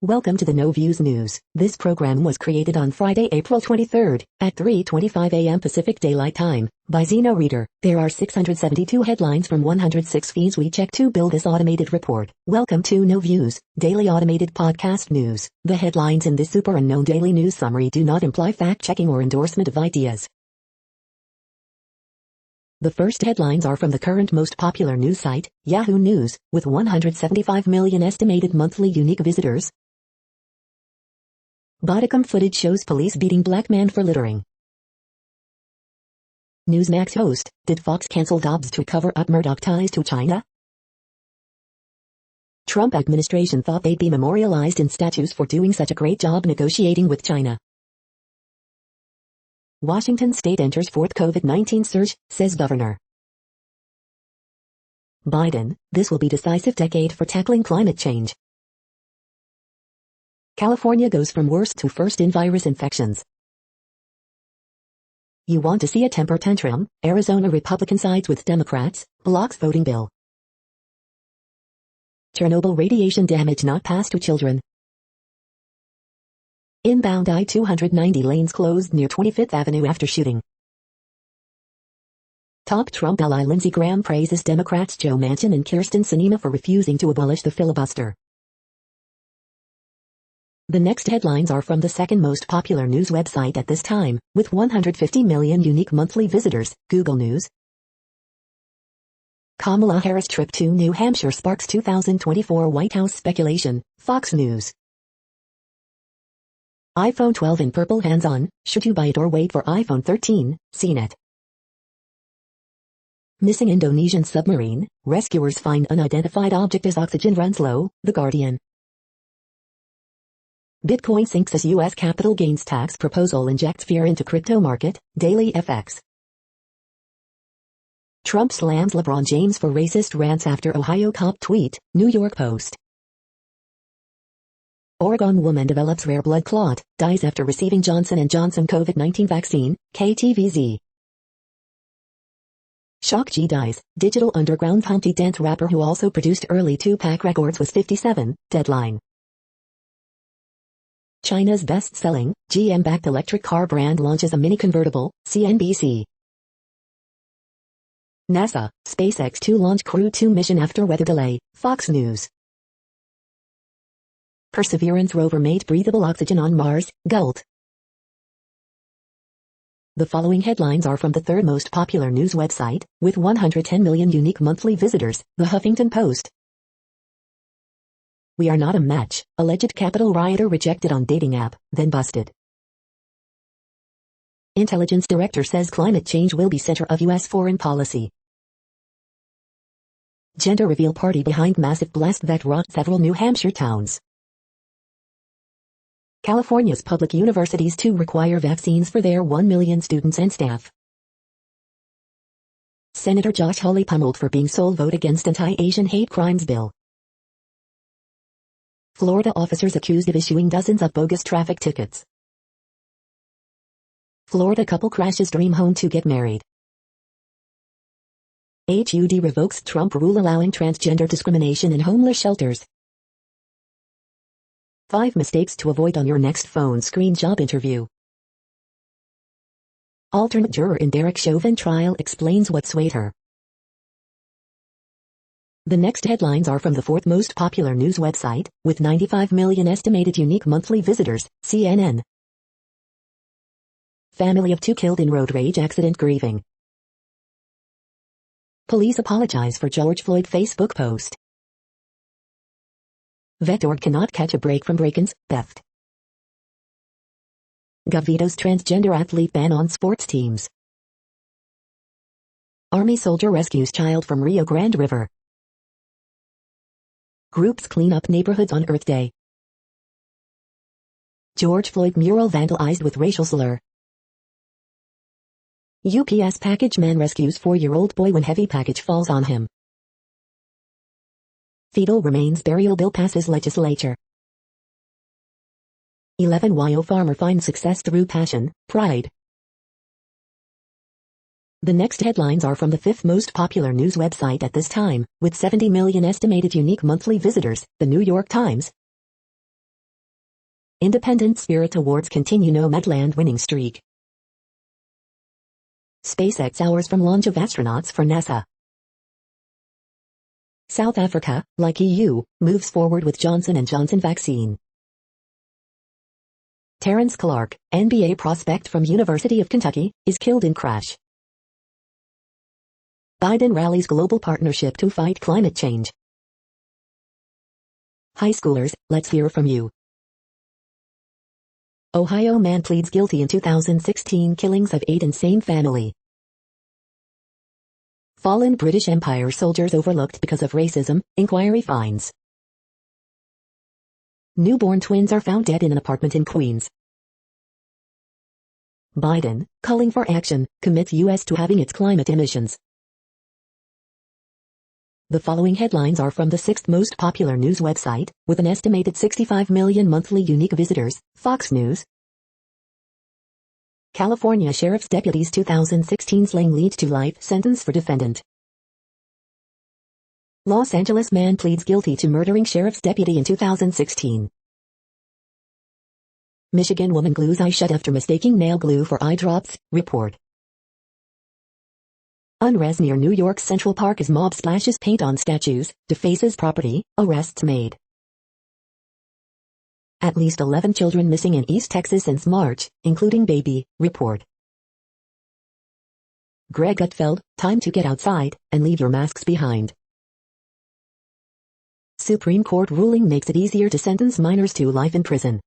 Welcome to the No Views News. This program was created on Friday, April 23rd, at 3:25 a.m. Pacific Daylight Time, by Zeno Reader. There are 672 headlines from 106 feeds we check to build this automated report. Welcome to No Views, daily automated podcast news. The headlines in this super unknown daily news summary do not imply fact-checking or endorsement of ideas. The first headlines are from the current most popular news site, Yahoo News, with 175 million estimated monthly unique visitors. Bodycam footage shows police beating black man for littering. Newsmax host, did Fox cancel Dobbs to cover up Murdoch ties to China? Trump administration thought they'd be memorialized in statues for doing such a great job negotiating with China. Washington state enters fourth COVID-19 surge, says governor. Biden, this will be decisive decade for tackling climate change. California goes from worst to first in virus infections. You want to see a temper tantrum? Arizona Republican sides with Democrats, blocks voting bill. Chernobyl radiation damage not passed to children. Inbound I-290 lanes closed near 25th Avenue after shooting. Top Trump ally Lindsey Graham praises Democrats Joe Manchin and Kyrsten Sinema for refusing to abolish the filibuster. The next headlines are from the second most popular news website at this time, with 150 million unique monthly visitors, Google News. Kamala Harris trip to New Hampshire sparks 2024 White House speculation, Fox News. iPhone 12 in purple hands-on, should you buy it or wait for iPhone 13, CNET. Missing Indonesian submarine, rescuers find unidentified object as oxygen runs low, The Guardian. Bitcoin sinks as U.S. capital gains tax proposal injects fear into crypto market, Daily FX. Trump slams LeBron James for racist rants after Ohio cop tweet, New York Post. Oregon woman develops rare blood clot, dies after receiving Johnson & Johnson COVID-19 vaccine, KTVZ. Shock G dies, Digital Underground Humpty Dance rapper who also produced early Tupac records was 57, Deadline. China's best-selling, GM-backed electric car brand launches a mini convertible, CNBC. NASA, SpaceX to launch Crew 2 mission after weather delay, Fox News. Perseverance rover made breathable oxygen on Mars, Gult. The following headlines are from the third most popular news website, with 110 million unique monthly visitors, The Huffington Post. We are not a match, alleged Capitol rioter rejected on dating app, then busted. Intelligence director says climate change will be center of U.S. foreign policy. Gender reveal party behind massive blast that rocked several New Hampshire towns. California's public universities to require vaccines for their 1 million students and staff. Senator Josh Hawley pummeled for being sole vote against anti-Asian hate crimes bill. Florida officers accused of issuing dozens of bogus traffic tickets. Florida couple crashes dream home to get married. HUD revokes Trump rule allowing transgender discrimination in homeless shelters. 5 mistakes to avoid on your next phone screen job interview. Alternate juror in Derek Chauvin trial explains what swayed her. The next headlines are from the fourth most popular news website, with 95 million estimated unique monthly visitors, CNN. Family of 2 killed in road rage accident grieving. Police apologize for George Floyd Facebook post. Vet.org cannot catch a break from break-ins, theft. Gov vetoes transgender athlete ban on sports teams. Army soldier rescues child from Rio Grande River. Groups clean up neighborhoods on Earth Day. George Floyd mural vandalized with racial slur. UPS package man rescues 4-year-old boy when heavy package falls on him. Fetal remains burial bill passes legislature. 11 Ohio farmer finds success through passion, pride. The next headlines are from the fifth most popular news website at this time, with 70 million estimated unique monthly visitors, The New York Times. Independent Spirit Awards continue Nomadland winning streak. SpaceX hours from launch of astronauts for NASA. South Africa, like EU, moves forward with Johnson & Johnson vaccine. Terrence Clark, NBA prospect from University of Kentucky, is killed in crash. Biden rallies global partnership to fight climate change. High schoolers, let's hear from you. Ohio man pleads guilty in 2016 killings of 8 in same family. Fallen British Empire soldiers overlooked because of racism, inquiry finds. Newborn twins are found dead in an apartment in Queens. Biden, calling for action, commits U.S. to halving its climate emissions. The following headlines are from the 6th most popular news website, with an estimated 65 million monthly unique visitors, Fox News. California Sheriff's Deputy's 2016 slaying leads to life sentence for defendant. Los Angeles man pleads guilty to murdering sheriff's deputy in 2016. Michigan woman glues eye shut after mistaking nail glue for eye drops, report. Unrest near New York's Central Park as mob splashes paint on statues, defaces property, arrests made. At least 11 children missing in East Texas since March, including baby, report. Greg Gutfeld, time to get outside, and leave your masks behind. Supreme Court ruling makes it easier to sentence minors to life in prison.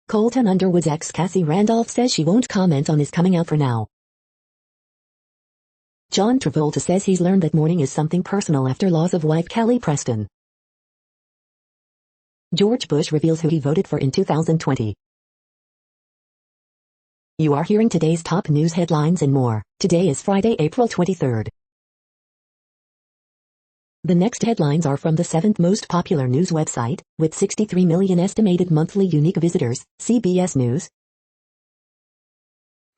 Colton Underwood's ex Cassie Randolph says she won't comment on his coming out for now. John Travolta says he's learned that mourning is something personal after loss of wife Kelly Preston. George Bush reveals who he voted for in 2020. You are hearing today's top news headlines and more. Today is Friday, April 23rd. The next headlines are from the 7th most popular news website, with 63 million estimated monthly unique visitors, CBS News.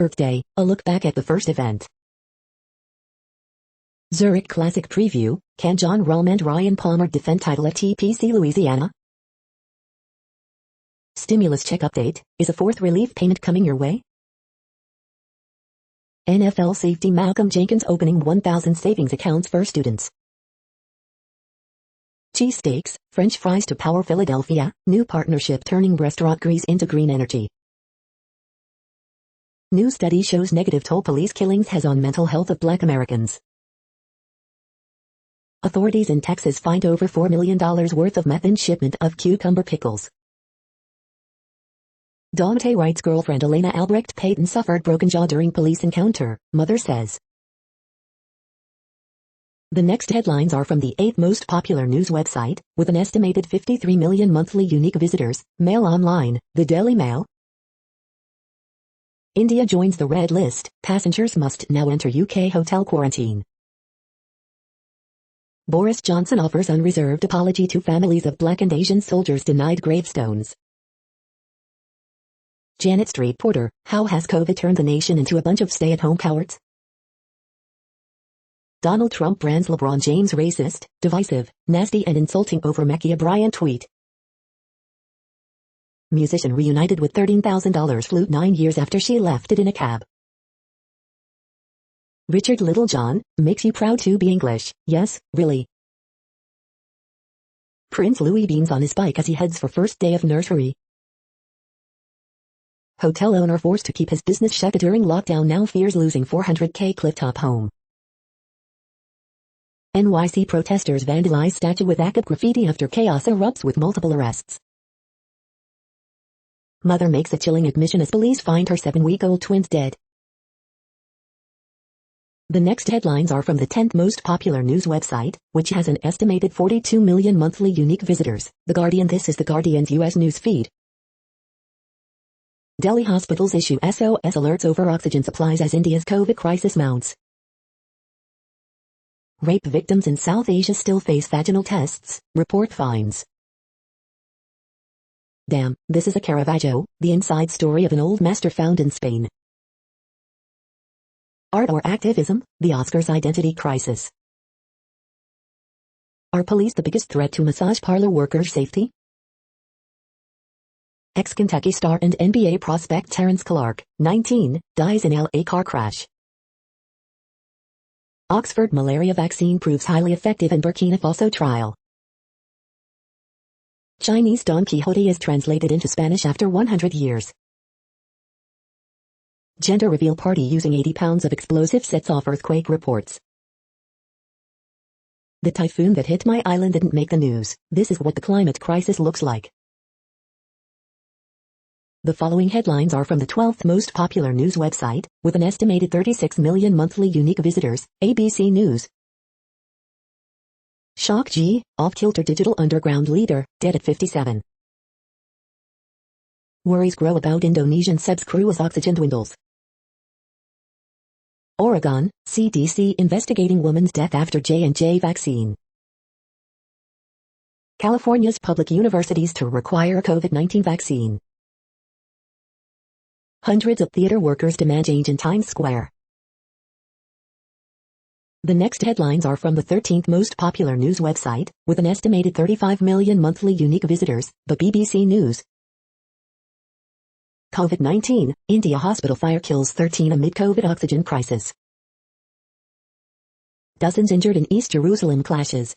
Earth Day, a look back at the first event. Zurich Classic Preview, can Jon Rahm and Ryan Palmer defend title at TPC Louisiana? Stimulus check update, is a fourth relief payment coming your way? NFL safety Malcolm Jenkins opening 1,000 savings accounts for students. Cheesesteaks, French fries to power Philadelphia, new partnership turning restaurant grease into green energy. New study shows negative toll police killings has on mental health of Black Americans. Authorities in Texas find over $4 million worth of meth in shipment of cucumber pickles. Dante Wright's girlfriend Elena Albrecht Payton suffered broken jaw during police encounter, mother says. The next headlines are from the 8th most popular news website, with an estimated 53 million monthly unique visitors, Mail Online, the Daily Mail. India joins the red list, passengers must now enter UK hotel quarantine. Boris Johnson offers unreserved apology to families of Black and Asian soldiers denied gravestones. Janet Street Porter, how has COVID turned the nation into a bunch of stay-at-home cowards? Donald Trump brands LeBron James racist, divisive, nasty and insulting over Ma'Khia Bryant tweet. Musician reunited with $13,000 flute 9 years after she left it in a cab. Richard Littlejohn, makes you proud to be English, yes, really. Prince Louis beams on his bike as he heads for first day of nursery. Hotel owner forced to keep his business shut during lockdown now fears losing $400K clifftop home. NYC protesters vandalize statue with ACAB graffiti after chaos erupts with multiple arrests. Mother makes a chilling admission as police find her 7-week-old twins dead. The next headlines are from the 10th most popular news website, which has an estimated 42 million monthly unique visitors, The Guardian. This is The Guardian's U.S. news feed. Delhi hospitals issue SOS alerts over oxygen supplies as India's COVID crisis mounts. Rape victims in South Asia still face vaginal tests, report finds. Damn, this is a Caravaggio, the inside story of an old master found in Spain. Art or activism, the Oscars identity crisis. Are police the biggest threat to massage parlor workers' safety? Ex-Kentucky star and NBA prospect Terrence Clark, 19, dies in LA car crash. Oxford malaria vaccine proves highly effective in Burkina Faso trial. Chinese Don Quixote is translated into Spanish after 100 years. Gender reveal party using 80 pounds of explosive sets off earthquake reports. The typhoon that hit my island didn't make the news. This is what the climate crisis looks like. The following headlines are from the 12th most popular news website, with an estimated 36 million monthly unique visitors, ABC News. Shock G, off-kilter digital underground leader, dead at 57. Worries grow about Indonesian Seb's crew as oxygen dwindles. Oregon, CDC investigating woman's death after J&J vaccine. California's public universities to require COVID-19 vaccine. Hundreds of theater workers demand change in Times Square. The next headlines are from the 13th most popular news website, with an estimated 35 million monthly unique visitors, the BBC News. COVID-19, India hospital fire kills 13 amid COVID oxygen crisis. Dozens injured in East Jerusalem clashes.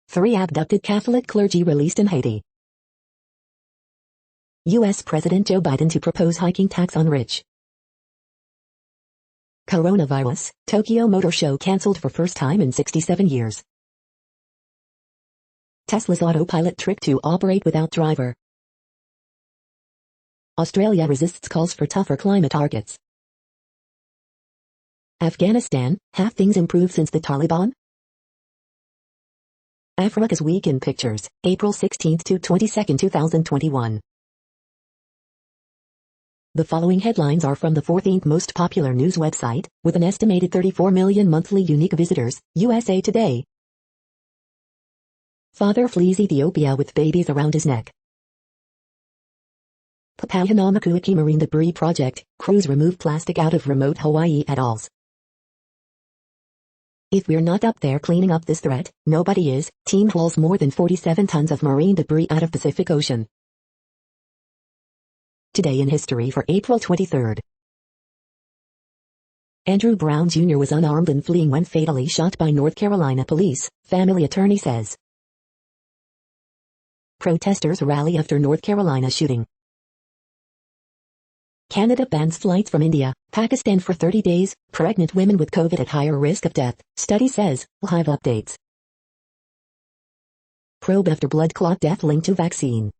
3 abducted Catholic clergy released in Haiti. U.S. President Joe Biden to propose hiking tax on rich. Coronavirus, Tokyo Motor Show cancelled for first time in 67 years. Tesla's autopilot trick to operate without driver. Australia resists calls for tougher climate targets. Afghanistan, have things improved since the Taliban? Africa's Week in Pictures, April 16 to 22, 2021. The following headlines are from the 14th most popular news website, with an estimated 34 million monthly unique visitors, USA Today. Father flees Ethiopia with babies around his neck. Papayhanamakuiki Marine Debris Project, crews remove plastic out of remote Hawaii atolls. If we're not up there cleaning up this threat, nobody is. Team hauls more than 47 tons of marine debris out of Pacific Ocean. Today in history for April 23. Andrew Brown Jr. was unarmed and fleeing when fatally shot by North Carolina police, family attorney says. Protesters rally after North Carolina shooting. Canada bans flights from India, Pakistan for 30 days, pregnant women with COVID at higher risk of death, study says, live updates. Probe after blood clot death linked to vaccine.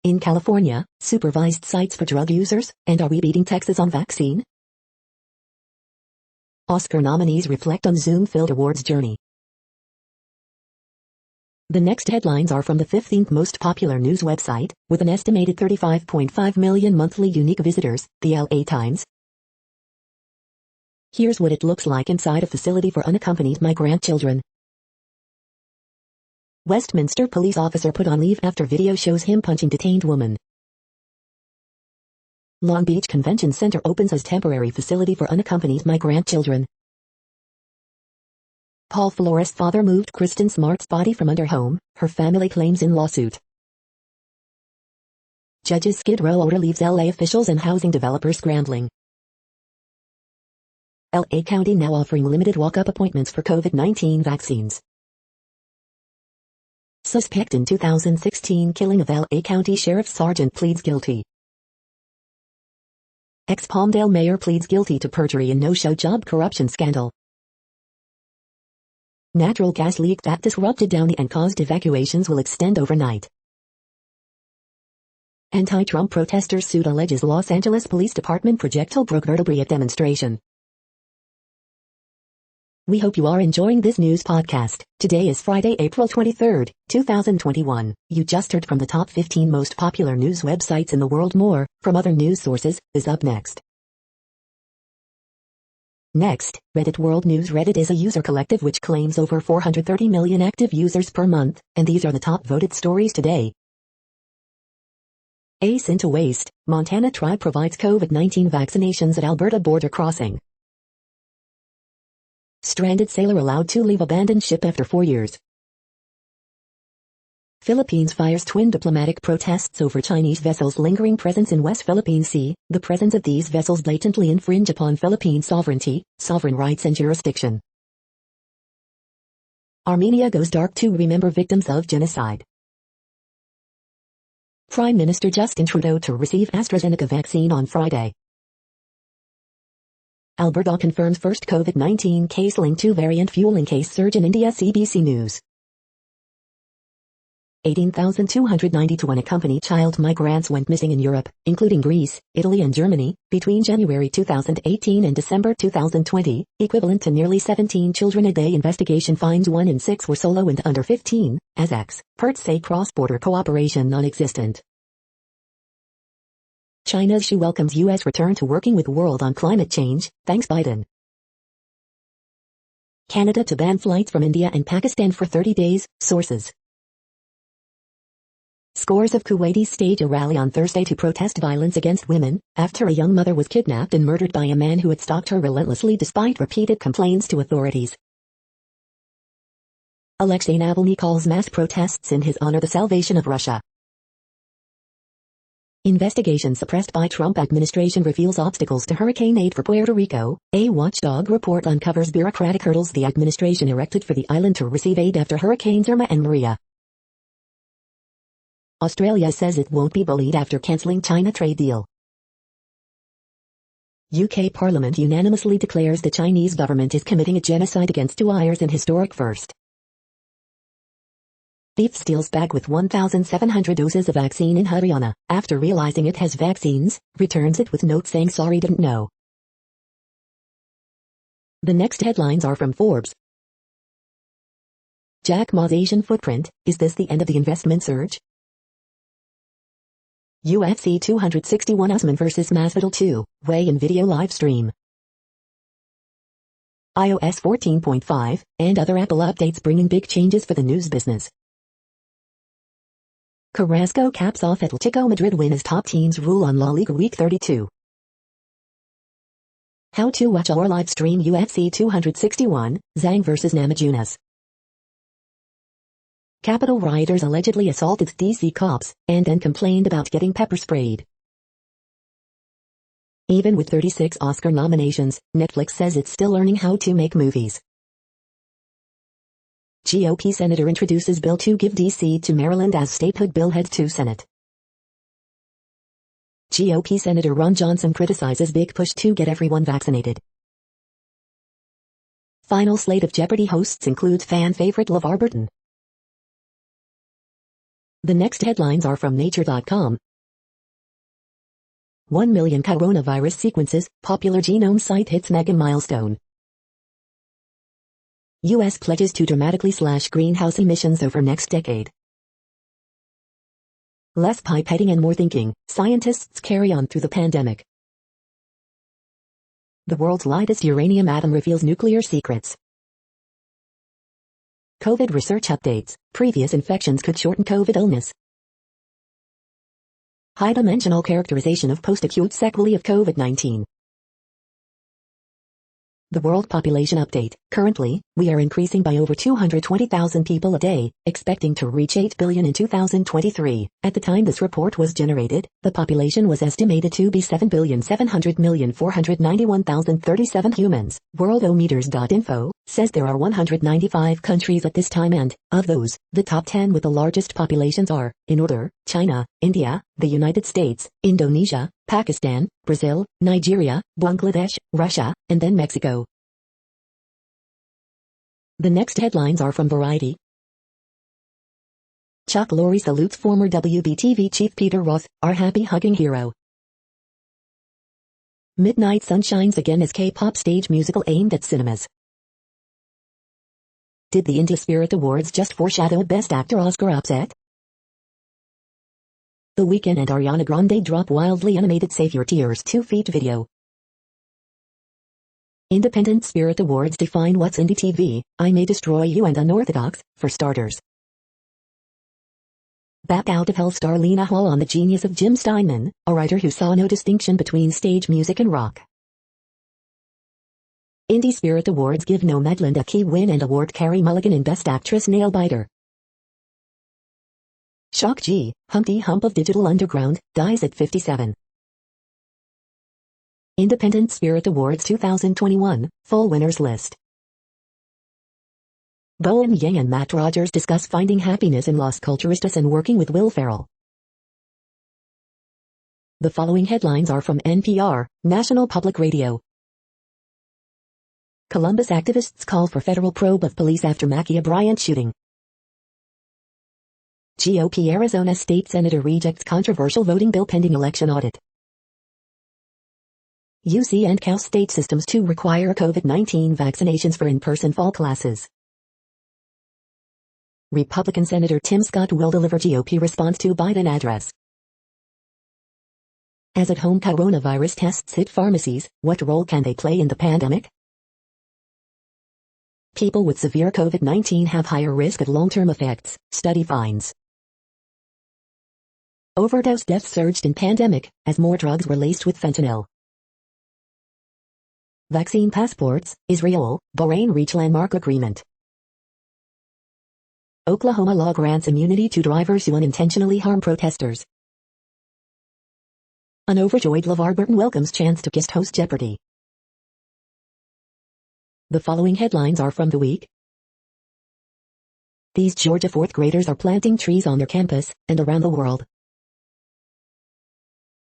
In California, supervised sites for drug users, and are we beating Texas on vaccine? Oscar nominees reflect on Zoom-filled awards journey. The next headlines are from the 15th most popular news website, with an estimated 35.5 million monthly unique visitors, the LA Times. Here's what it looks like inside a facility for unaccompanied migrant children. Westminster police officer put on leave after video shows him punching detained woman. Long Beach Convention Center opens as temporary facility for unaccompanied migrant children. Paul Flores' father moved Kristen Smart's body from under home, her family claims in lawsuit. Judge's Skid Row order leaves LA officials and housing developers scrambling. LA County now offering limited walk-up appointments for COVID-19 vaccines. Suspect in 2016 killing of LA County Sheriff Sergeant pleads guilty. Ex-Palmdale mayor pleads guilty to perjury in no-show job corruption scandal. Natural gas leak that disrupted Downey and caused evacuations will extend overnight. Anti-Trump protesters sued alleges Los Angeles Police Department projectile broke vertebrae at demonstration. We hope you are enjoying this news podcast. Today is Friday, April 23, 2021. You just heard from the top 15 most popular news websites in the world. More, from other news sources, is up next. Next, Reddit World News. Reddit is a user collective which claims over 430 million active users per month, and these are the top voted stories today. Ace into waste, Montana tribe provides COVID-19 vaccinations at Alberta border crossing. Stranded sailor allowed to leave abandoned ship after 4 years. Philippines fires twin diplomatic protests over Chinese vessels' lingering presence in West Philippine Sea. The presence of these vessels blatantly infringe upon Philippine sovereignty, sovereign rights and jurisdiction. Armenia goes dark to remember victims of genocide. Prime Minister Justin Trudeau to receive AstraZeneca vaccine on Friday. Alberta confirms first COVID-19 case linked to variant fueling case surge in India. CBC News. 18,292 unaccompanied child migrants went missing in Europe, including Greece, Italy and Germany, between January 2018 and December 2020, equivalent to nearly 17 children a day. Investigation finds 1 in 6 were solo and under 15, as experts say cross-border cooperation non-existent. China's Xi welcomes U.S. return to working with world on climate change, thanks Biden. Canada to ban flights from India and Pakistan for 30 days, sources. Scores of Kuwaitis stage a rally on Thursday to protest violence against women, after a young mother was kidnapped and murdered by a man who had stalked her relentlessly despite repeated complaints to authorities. Alexei Navalny calls mass protests in his honor the salvation of Russia. Investigation suppressed by Trump administration reveals obstacles to hurricane aid for Puerto Rico. A watchdog report uncovers bureaucratic hurdles the administration erected for the island to receive aid after Hurricanes Irma and Maria. Australia says it won't be bullied after cancelling China trade deal. UK Parliament unanimously declares the Chinese government is committing a genocide against Uyghurs in historic first. Thief steals bag with 1,700 doses of vaccine in Haryana, after realizing it has vaccines, returns it with note saying sorry didn't know. The next headlines are from Forbes. Jack Ma's Asian footprint, is this the end of the investment surge? UFC 261 Usman vs Masvidal 2, weigh-in video live stream. iOS 14.5, and other Apple updates bringing big changes for the news business. Carrasco caps off Atletico Madrid win as top teams rule on La Liga Week 32. How to watch our live stream UFC 261, Zhang vs Namajunas. Capitol rioters allegedly assaulted DC cops, and then complained about getting pepper sprayed. Even with 36 Oscar nominations, Netflix says it's still learning how to make movies. GOP senator introduces bill to give DC to Maryland as statehood bill heads to Senate. GOP Senator Ron Johnson criticizes big push to get everyone vaccinated. Final slate of Jeopardy hosts includes fan favorite LeVar Burton. The next headlines are from Nature.com. 1 million coronavirus sequences, popular genome site hits mega milestone. U.S. pledges to dramatically slash greenhouse emissions over next decade. Less pipetting and more thinking, scientists carry on through the pandemic. The world's lightest uranium atom reveals nuclear secrets. COVID research updates, previous infections could shorten COVID illness. High-dimensional characterization of post-acute sequelae of COVID-19. The world population update. Currently, we are increasing by over 220,000 people a day, expecting to reach 8 billion in 2023. At the time this report was generated, the population was estimated to be 7,700,491,037 humans. Worldometers.info says there are 195 countries at this time and, of those, the top 10 with the largest populations are, in order, China, India, the United States, Indonesia, Pakistan, Brazil, Nigeria, Bangladesh, Russia, and then Mexico. The next headlines are from Variety. Chuck Lorre salutes former WBTV chief Peter Roth, our happy hugging hero. Midnight Sun shines again as K-pop stage musical aimed at cinemas. Did the Indie Spirit Awards just foreshadow a Best Actor Oscar upset? The Weeknd and Ariana Grande drop wildly animated Save Your Tears 2-feet video. Independent Spirit Awards define what's indie TV, I May Destroy You and Unorthodox, for starters. Back Out of Hell star Lena Hall on the genius of Jim Steinman, a writer who saw no distinction between stage music and rock. Indie Spirit Awards give Nomadland a key win and award Carey Mulligan in Best Actress Nail Biter. Shock G, Humpty Hump of Digital Underground, dies at 57. Independent Spirit Awards 2021, full winners list. Bowen Yang and Matt Rogers discuss finding happiness in Los Culturistas and working with Will Ferrell. The following headlines are from NPR, National Public Radio. Columbus activists call for federal probe of police after Ma'Khia Bryant shooting. GOP Arizona State Senator rejects controversial voting bill pending election audit. UC and Cal state systems to require COVID-19 vaccinations for in-person fall classes. Republican Senator Tim Scott will deliver GOP response to Biden address. As at-home coronavirus tests hit pharmacies, what role can they play in the pandemic? People with severe COVID-19 have higher risk of long-term effects, study finds. Overdose deaths surged in pandemic, as more drugs were laced with fentanyl. Vaccine passports, Israel, Bahrain reach landmark agreement. Oklahoma law grants immunity to drivers who unintentionally harm protesters. An overjoyed LeVar Burton welcomes chance to guest host Jeopardy! The following headlines are from The Week. These Georgia fourth graders are planting trees on their campus, and around the world.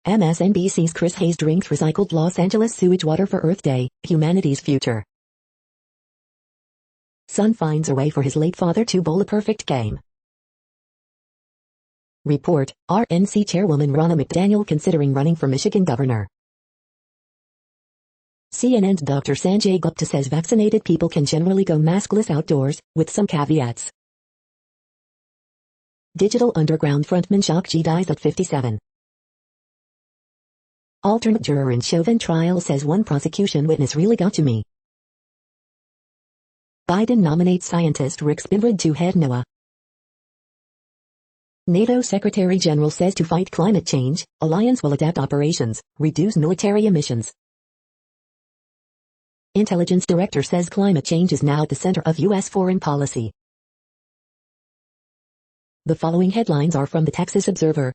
MSNBC's Chris Hayes drinks recycled Los Angeles sewage water for Earth Day, humanity's future. Son finds a way for his late father to bowl a perfect game. Report, RNC Chairwoman Ronna McDaniel considering running for Michigan governor. CNN's Dr. Sanjay Gupta says vaccinated people can generally go maskless outdoors, with some caveats. Digital Underground frontman Shock G dies at 57. Alternate juror in Chauvin trial says one prosecution witness really got to me. Biden nominates scientist Rick Spinrad to head NOAA. NATO Secretary General says to fight climate change, alliance will adapt operations, reduce military emissions. Intelligence Director says climate change is now at the center of U.S. foreign policy. The following headlines are from the Texas Observer.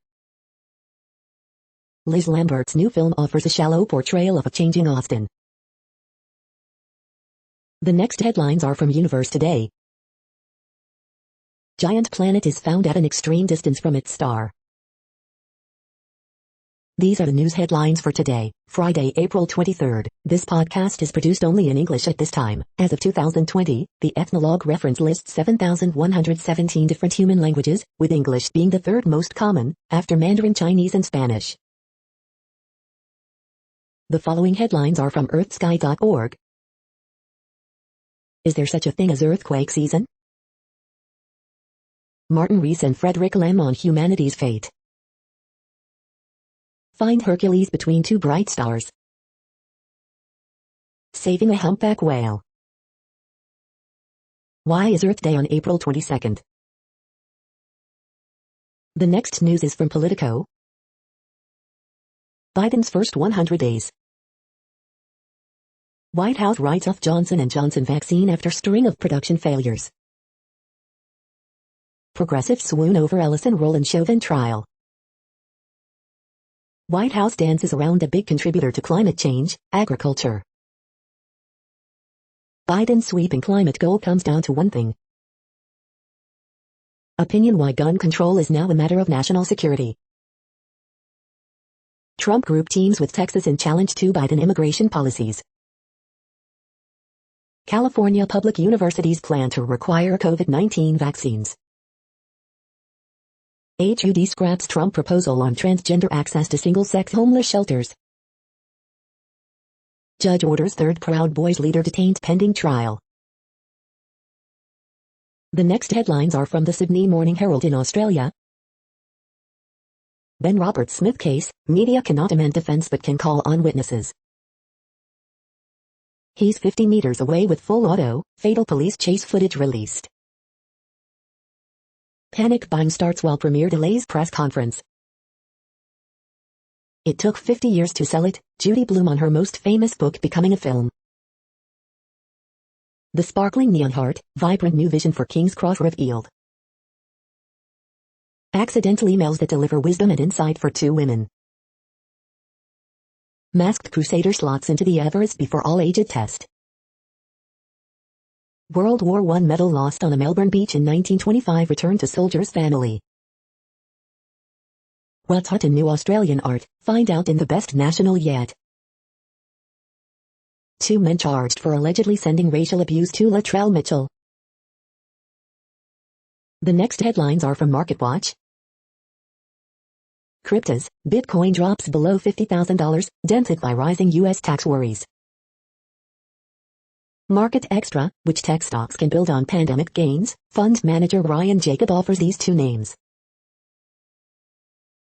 Liz Lambert's new film offers a shallow portrayal of a changing Austin. The next headlines are from Universe Today. Giant planet is found at an extreme distance from its star. These are the news headlines for today, Friday, April 23rd. This podcast is produced only in English at this time. As of 2020, the Ethnologue reference lists 7,117 different human languages, with English being the third most common, after Mandarin Chinese and Spanish. The following headlines are from earthsky.org. Is there such a thing as earthquake season? Martin Rees and Frederick Lam on humanity's fate. Find Hercules between two bright stars. Saving a humpback whale. Why is Earth Day on April 22nd? The next news is from Politico. Biden's first 100 days. White House writes off Johnson & Johnson vaccine after string of production failures. Progressives swoon over Ellison role in Chauvin trial. White House dances around a big contributor to climate change, agriculture. Biden's sweeping climate goal comes down to one thing. Opinion why gun control is now a matter of national security. Trump group teams with Texas in challenge to Biden immigration policies. California public universities plan to require COVID-19 vaccines. HUD scraps Trump proposal on transgender access to single-sex homeless shelters. Judge orders third Proud Boys leader detained pending trial. The next headlines are from the Sydney Morning Herald in Australia. Ben Roberts-Smith case, media cannot amend defense but can call on witnesses. He's 50 meters away with full auto, fatal police chase footage released. Panic buying starts while premiere delays press conference. It took 50 years to sell it, Judy Blume on her most famous book becoming a film. The sparkling neon heart, vibrant new vision for King's Cross revealed. Accidental emails that deliver wisdom and insight for two women. Masked Crusader slots into the Everest before all-aged test. World War I medal lost on a Melbourne beach in 1925 returned to soldier's family. What's hot in new Australian art? Find out in the best national yet. Two men charged for allegedly sending racial abuse to Latrell Mitchell. The next headlines are from MarketWatch. Cryptos, Bitcoin drops below $50,000, dented by rising U.S. tax worries. Market Extra, which tech stocks can build on pandemic gains, fund manager Ryan Jacob offers these two names.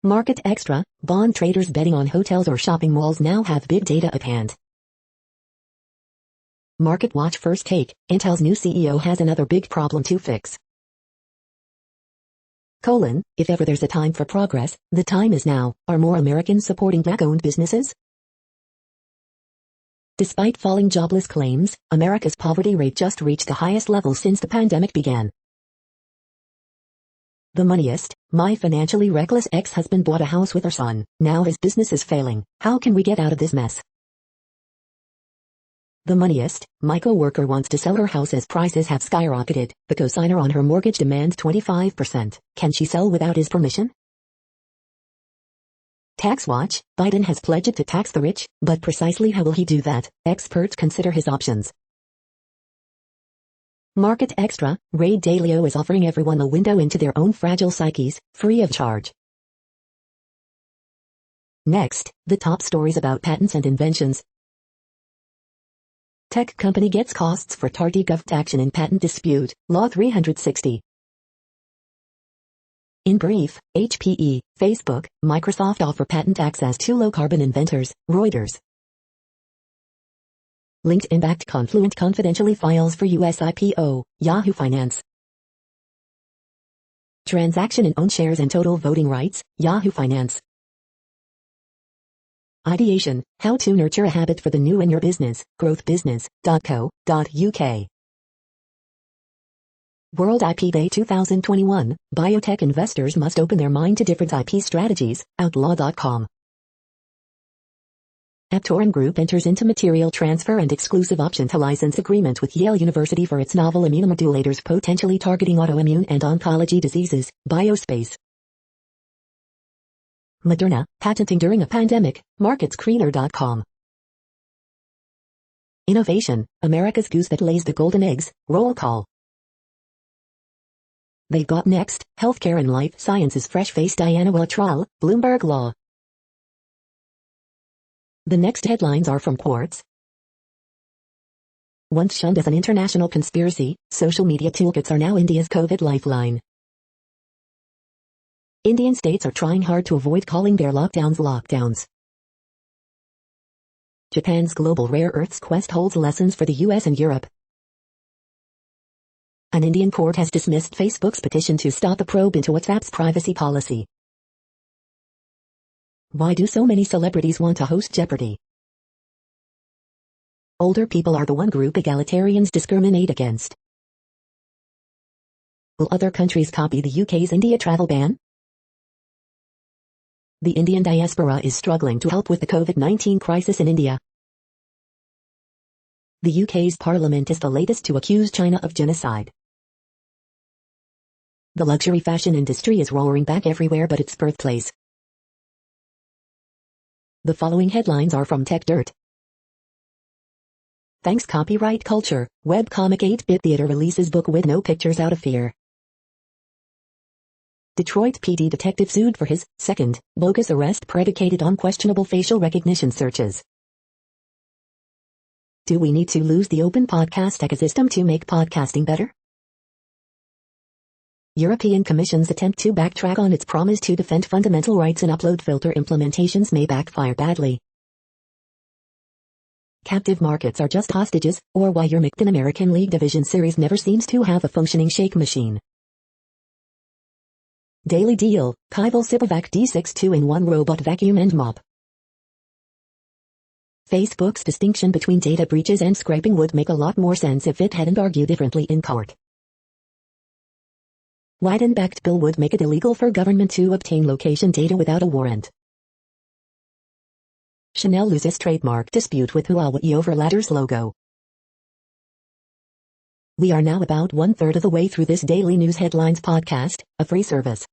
Market Extra, bond traders betting on hotels or shopping malls now have big data at hand. MarketWatch First Take, Intel's new CEO has another big problem to fix. If ever there's a time for progress, the time is now. Are more Americans supporting Black-owned businesses? Despite falling jobless claims, America's poverty rate just reached the highest level since the pandemic began. The Moneyest, my financially reckless ex-husband bought a house with our son. Now his business is failing. How can we get out of this mess? The Moneyest, my co-worker wants to sell her house as prices have skyrocketed. The co-signer on her mortgage demands 25%. Can she sell without his permission? TaxWatch, Biden has pledged to tax the rich, but precisely how will he do that? Experts consider his options. Market Extra, Ray Dalio is offering everyone a window into their own fragile psyches, free of charge. Next, the top stories about patents and inventions. Tech company gets costs for tardy govt action in patent dispute, Law 360. In brief, HPE, Facebook, Microsoft offer patent access to low-carbon inventors, Reuters. LinkedIn-backed Confluent confidentially files for US IPO, Yahoo Finance. Transaction in own shares and total voting rights, Yahoo Finance. Ideation, how to nurture a habit for the new in your business, growthbusiness.co.uk. World IP Day 2021, biotech investors must open their mind to different IP strategies, outlaw.com. Aptorin Group enters into material transfer and exclusive option to license agreement with Yale University for its novel immunomodulators potentially targeting autoimmune and oncology diseases, Biospace. Moderna, patenting during a pandemic, marketscreener.com. Innovation, America's goose that lays the golden eggs, roll call. They got next, healthcare and life sciences fresh-face Diana Latrell, Bloomberg Law. The next headlines are from Quartz. Once shunned as an international conspiracy, social media toolkits are now India's COVID lifeline. Indian states are trying hard to avoid calling their lockdowns. Japan's global rare earths quest holds lessons for the US and Europe. An Indian court has dismissed Facebook's petition to stop the probe into WhatsApp's privacy policy. Why do so many celebrities want to host Jeopardy? Older people are the one group egalitarians discriminate against. Will other countries copy the UK's India travel ban? The Indian diaspora is struggling to help with the COVID-19 crisis in India. The UK's parliament is the latest to accuse China of genocide. The luxury fashion industry is roaring back everywhere but its birthplace. The following headlines are from TechDirt. Thanks copyright culture, webcomic 8-Bit Theater releases book with no pictures out of fear. Detroit PD detective sued for his second bogus arrest predicated on questionable facial recognition searches. Do we need to lose the open podcast ecosystem to make podcasting better? European Commission's attempt to backtrack on its promise to defend fundamental rights in upload filter implementations may backfire badly. Captive markets are just hostages, or why your McDin American League Division Series never seems to have a functioning shake machine. Daily Deal, Kaival Sipovac D6 2-in-1 robot vacuum and mop. Facebook's distinction between data breaches and scraping would make a lot more sense if it hadn't argued differently in court. Biden-backed bill would make it illegal for government to obtain location data without a warrant. Chanel loses trademark dispute with Huawei over ladder's logo. We are now about 1/3 of the way through this daily news headlines podcast, a free service.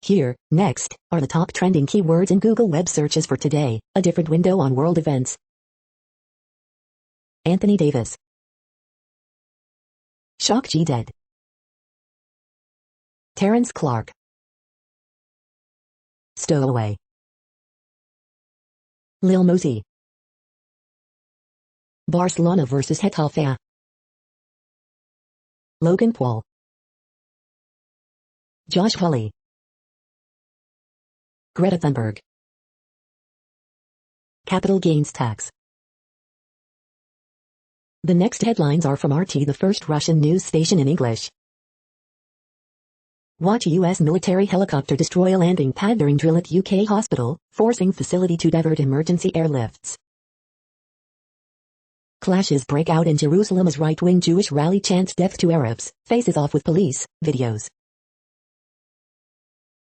Here, next, are the top trending keywords in Google web searches for today, a different window on world events. Anthony Davis. Shock G dead. Terrence Clark. Stowaway. Lil Mosey. Barcelona vs Getafe. Logan Paul. Josh Hawley. Greta Thunberg. Capital gains tax. The next headlines are from RT, the first Russian news station in English. Watch U.S. military helicopter destroy a landing pad during drill at UK hospital, forcing facility to divert emergency airlifts. Clashes break out in Jerusalem as right-wing Jewish rally chants death to Arabs, faces off with police, videos.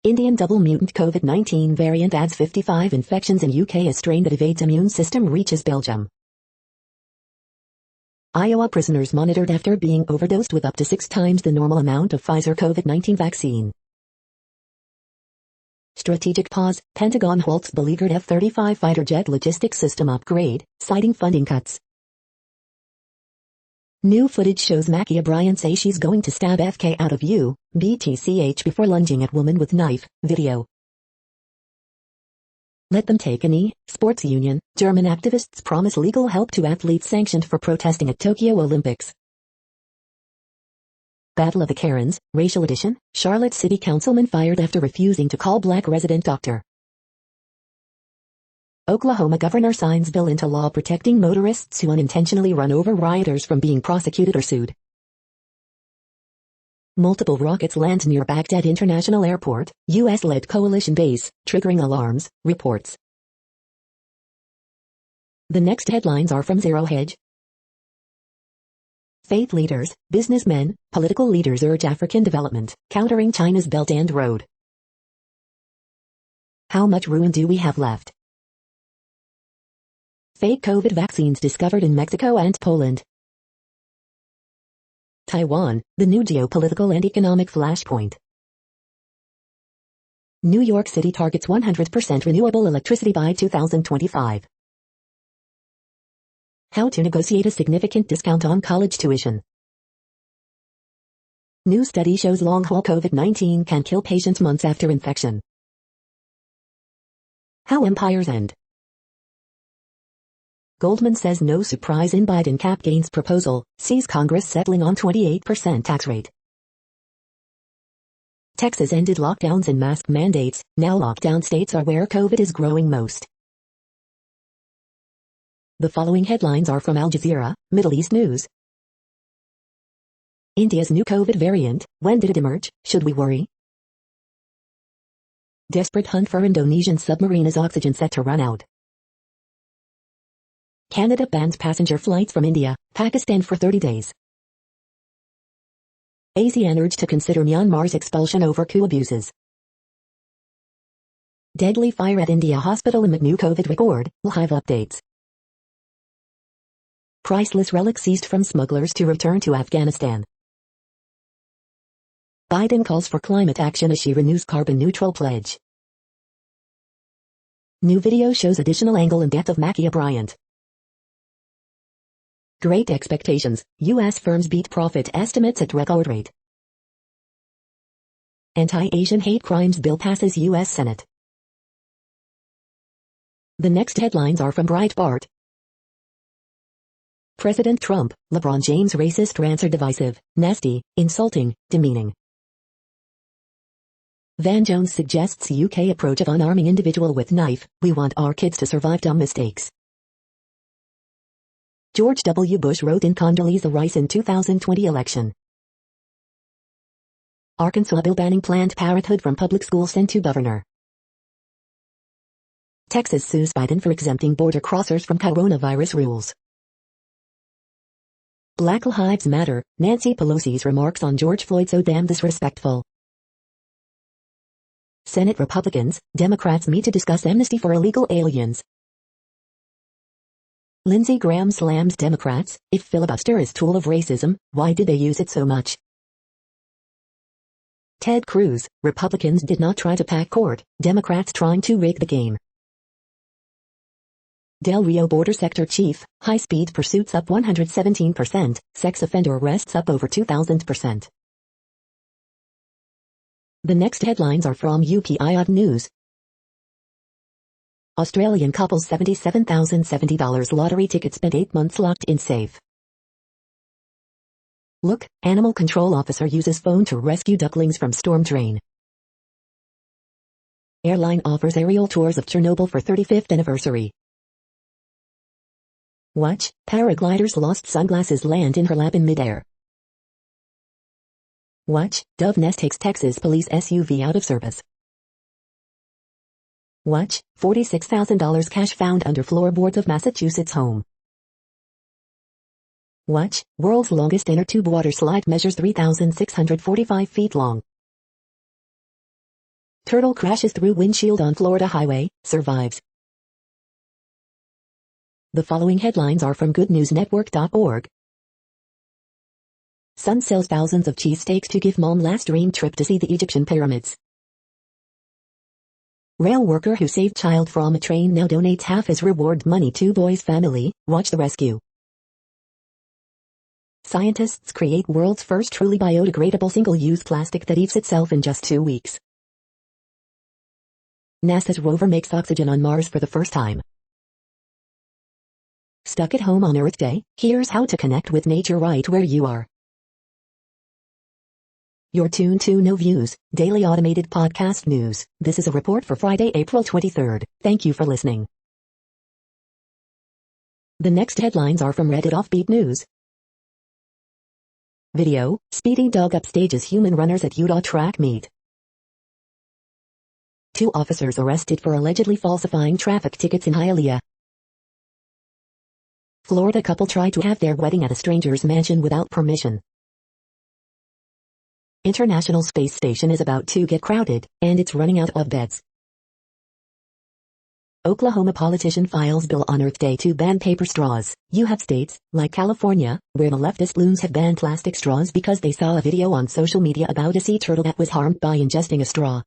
Indian double mutant COVID-19 variant adds 55 infections in UK as strain that evades immune system reaches Belgium. Iowa prisoners monitored after being overdosed with up to 6 times the normal amount of Pfizer COVID-19 vaccine. Strategic pause, Pentagon halts beleaguered F-35 fighter jet logistics system upgrade, citing funding cuts. New footage shows Ma'Khia Bryant say she's going to stab FK out of UTC before lunging at woman with knife, video. Let them take a knee, sports union, German activists promise legal help to athletes sanctioned for protesting at Tokyo Olympics. Battle of the Karens, racial edition, Charlotte City Councilman fired after refusing to call black resident doctor. Oklahoma governor signs bill into law protecting motorists who unintentionally run over rioters from being prosecuted or sued. Multiple rockets land near Baghdad International Airport, U.S.-led coalition base, triggering alarms, reports. The next headlines are from Zero Hedge. Faith leaders, businessmen, political leaders urge African development, countering China's Belt and Road. How much ruin do we have left? Fake COVID vaccines discovered in Mexico and Poland. Taiwan, the new geopolitical and economic flashpoint. New York City targets 100% renewable electricity by 2025. How to negotiate a significant discount on college tuition. New study shows long-haul COVID-19 can kill patients months after infection. How empires end. Goldman says no surprise in Biden cap gains proposal, sees Congress settling on 28% tax rate. Texas ended lockdowns and mask mandates, now lockdown states are where COVID is growing most. The following headlines are from Al Jazeera, Middle East News. India's new COVID variant, when did it emerge, should we worry? Desperate hunt for Indonesian submarine as oxygen set to run out. Canada bans passenger flights from India, Pakistan for 30 days. ASEAN urged to consider Myanmar's expulsion over coup abuses. Deadly fire at India hospital amid new COVID record, live updates. Priceless relics seized from smugglers to return to Afghanistan. Biden calls for climate action as she renews carbon neutral pledge. New video shows additional angle and death of Ma'Khia Bryant. Great expectations, U.S. firms beat profit estimates at record rate. Anti-Asian hate crimes bill passes U.S. Senate. The next headlines are from Breitbart. President Trump, LeBron James racist rants are divisive, nasty, insulting, demeaning. Van Jones suggests UK approach of unarming individual with knife, we want our kids to survive dumb mistakes. George W. Bush wrote in Condoleezza Rice in 2020 election. Arkansas bill banning Planned Parenthood from public schools sent to governor. Texas sues Biden for exempting border crossers from coronavirus rules. Black Lives Matter, Nancy Pelosi's remarks on George Floyd so damn disrespectful. Senate Republicans, Democrats meet to discuss amnesty for illegal aliens. Lindsey Graham slams Democrats, if filibuster is tool of racism, why did they use it so much? Ted Cruz, Republicans did not try to pack court, Democrats trying to rig the game. Del Rio border sector chief, high-speed pursuits up 117%, sex offender arrests up over 2,000%. The next headlines are from UPI News. Australian couple's $77,070 lottery ticket spent 8 months locked in safe. Look, animal control officer uses phone to rescue ducklings from storm drain. Airline offers aerial tours of Chernobyl for 35th anniversary. Watch, paraglider's lost sunglasses land in her lap in midair. Watch, dove nest takes Texas police SUV out of service. Watch, $46,000 cash found under floorboards of Massachusetts home. Watch, world's longest inner tube water slide measures 3,645 feet long. Turtle crashes through windshield on Florida highway, survives. The following headlines are from goodnewsnetwork.org. Son sells thousands of cheesesteaks to give mom last dream trip to see the Egyptian pyramids. Rail worker who saved child from a train now donates half his reward money to boy's family. Watch the rescue. Scientists create world's first truly biodegradable single-use plastic that eats itself in just 2 weeks. NASA's rover makes oxygen on Mars for the first time. Stuck at home on Earth Day? Here's how to connect with nature right where you are. You're tuned to No Views, daily automated podcast news. This is a report for Friday, April 23rd. Thank you for listening. The next headlines are from Reddit Offbeat News. Video, speeding dog upstages human runners at Utah track meet. 2 officers arrested for allegedly falsifying traffic tickets in Hialeah. Florida couple tried to have their wedding at a stranger's mansion without permission. International Space Station is about to get crowded, and it's running out of beds. Oklahoma politician files bill on Earth Day to ban paper straws. You have states, like California, where the leftist loons have banned plastic straws because they saw a video on social media about a sea turtle that was harmed by ingesting a straw.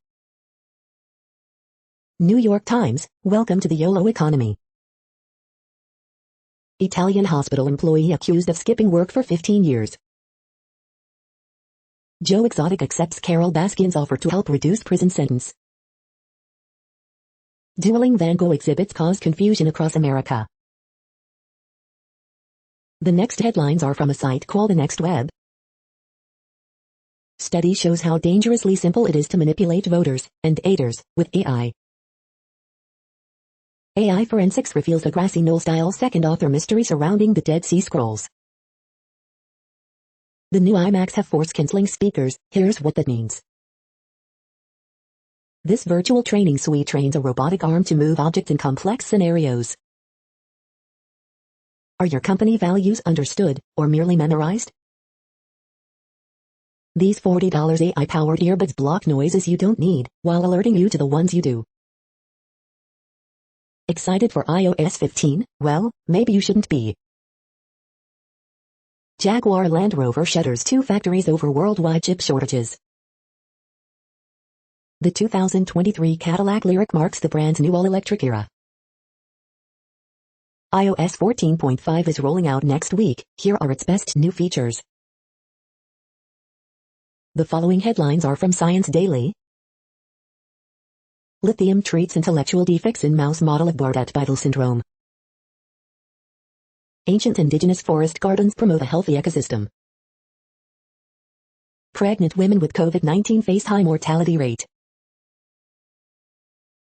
New York Times, welcome to the YOLO economy. Italian hospital employee accused of skipping work for 15 years. Joe Exotic accepts Carol Baskin's offer to help reduce prison sentence. Dueling Van Gogh exhibits cause confusion across America. The next headlines are from a site called The Next Web. Study shows how dangerously simple it is to manipulate voters and aiders with AI. AI forensics reveals a grassy knoll-style second author mystery surrounding the Dead Sea Scrolls. The new iMacs have force-canceling speakers. Here's what that means. This virtual training suite trains a robotic arm to move objects in complex scenarios. Are your company values understood, or merely memorized? These $40 AI-powered earbuds block noises you don't need, while alerting you to the ones you do. Excited for iOS 15? Well, maybe you shouldn't be. Jaguar Land Rover shutters 2 factories over worldwide chip shortages. The 2023 Cadillac Lyriq marks the brand's new all-electric era. iOS 14.5 is rolling out next week. Here are its best new features. The following headlines are from Science Daily. Lithium treats intellectual defects in mouse model of Bardet-Biedl syndrome. Ancient indigenous forest gardens promote a healthy ecosystem. Pregnant women with COVID-19 face high mortality rate.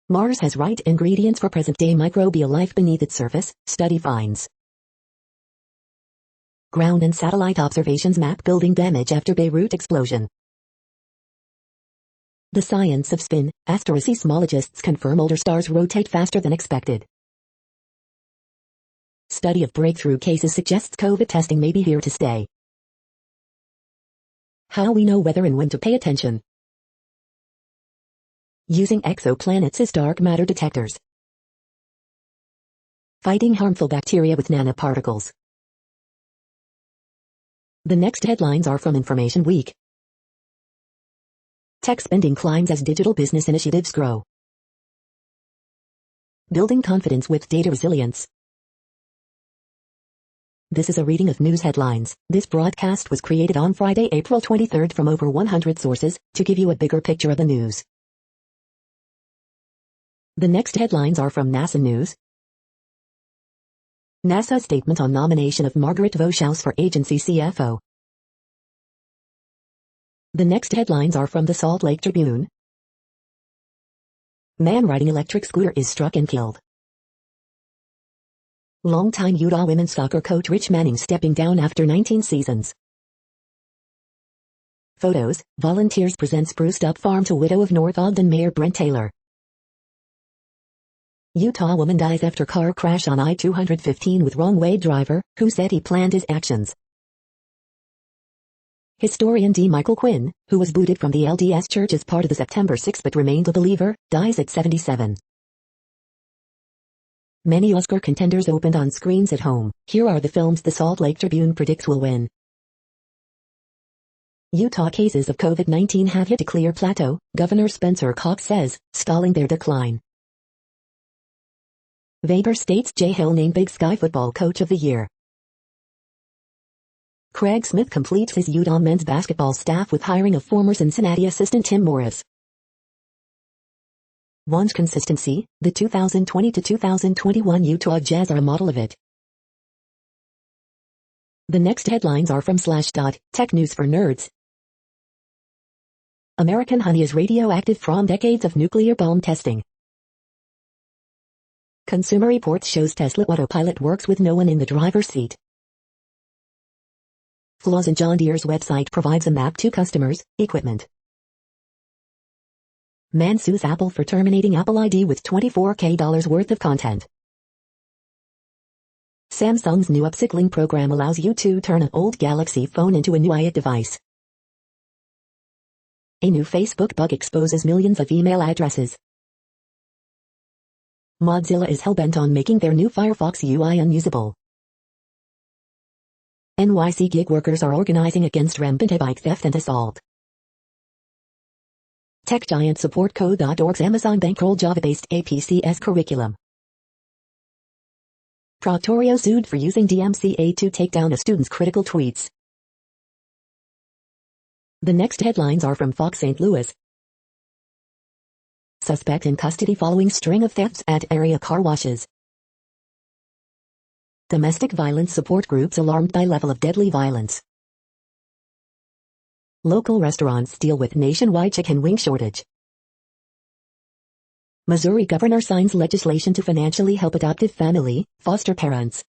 Mars has right ingredients for present-day microbial life beneath its surface, study finds. Ground and satellite observations map building damage after Beirut explosion. The science of spin, seismologists confirm older stars rotate faster than expected. Study of breakthrough cases suggests COVID testing may be here to stay. How we know whether and when to pay attention. Using exoplanets as dark matter detectors. Fighting harmful bacteria with nanoparticles. The next headlines are from Information Week. Tech spending climbs as digital business initiatives grow. Building confidence with data resilience. This is a reading of news headlines. This broadcast was created on Friday, April 23rd from over 100 sources to give you a bigger picture of the news. The next headlines are from NASA News. NASA statement on nomination of Margaret Voshaus for agency CFO. The next headlines are from the Salt Lake Tribune. Man riding electric scooter is struck and killed. Longtime Utah women's soccer coach Rich Manning stepping down after 19 seasons. Photos, volunteers present spruced up farm to widow of North Ogden Mayor Brent Taylor. Utah woman dies after car crash on I-215 with wrong-way driver, who said he planned his actions. Historian D. Michael Quinn, who was booted from the LDS Church as part of the September 6 but remained a believer, dies at 77. Many Oscar contenders opened on screens at home. Here are the films the Salt Lake Tribune predicts will win. Utah cases of COVID-19 have hit a clear plateau, Governor Spencer Cox says, stalling their decline. Weber State's Jay Hill named Big Sky Football Coach of the Year. Craig Smith completes his Utah men's basketball staff with hiring of former Cincinnati assistant Tim Morris. Want consistency? The 2020 to 2021 Utah Jazz are a model of it. The next headlines are from Slashdot, Tech News for Nerds. American honey is radioactive from decades of nuclear bomb testing. Consumer Reports shows Tesla autopilot works with no one in the driver's seat. Flaws in John Deere's website provides a map to customers' equipment. Man sues Apple for terminating Apple ID with $24K worth of content. Samsung's new upcycling program allows you to turn an old Galaxy phone into a new iOS device. A new Facebook bug exposes millions of email addresses. Mozilla is hellbent on making their new Firefox UI unusable. NYC gig workers are organizing against rampant e-bike theft and assault. Tech giant support Code.org's Amazon bankroll Java-based APCS curriculum. Proctorio sued for using DMCA to take down a student's critical tweets. The next headlines are from Fox St. Louis. Suspect in custody following string of thefts at area car washes. Domestic violence support groups alarmed by level of deadly violence. Local restaurants deal with nationwide chicken wing shortage. Missouri governor signs legislation to financially help adoptive family, foster parents.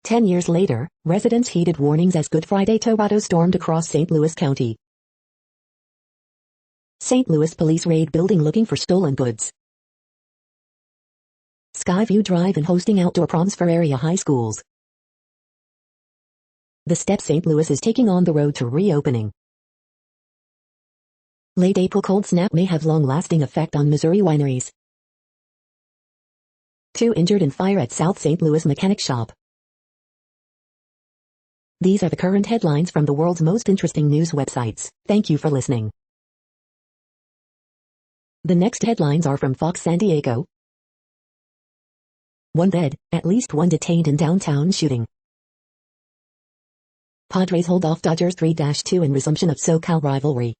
10 years later, residents heeded warnings as Good Friday tornado stormed across St. Louis County. St. Louis police raid building looking for stolen goods. Skyview Drive and hosting outdoor proms for area high schools. The step St. Louis is taking on the road to reopening. Late April cold snap may have long-lasting effect on Missouri wineries. 2 injured in fire at South St. Louis mechanic shop. These are the current headlines from the world's most interesting news websites. Thank you for listening. The next headlines are from Fox San Diego. 1 dead, at least 1 detained in downtown shooting. Padres hold off Dodgers 3-2 in resumption of SoCal rivalry.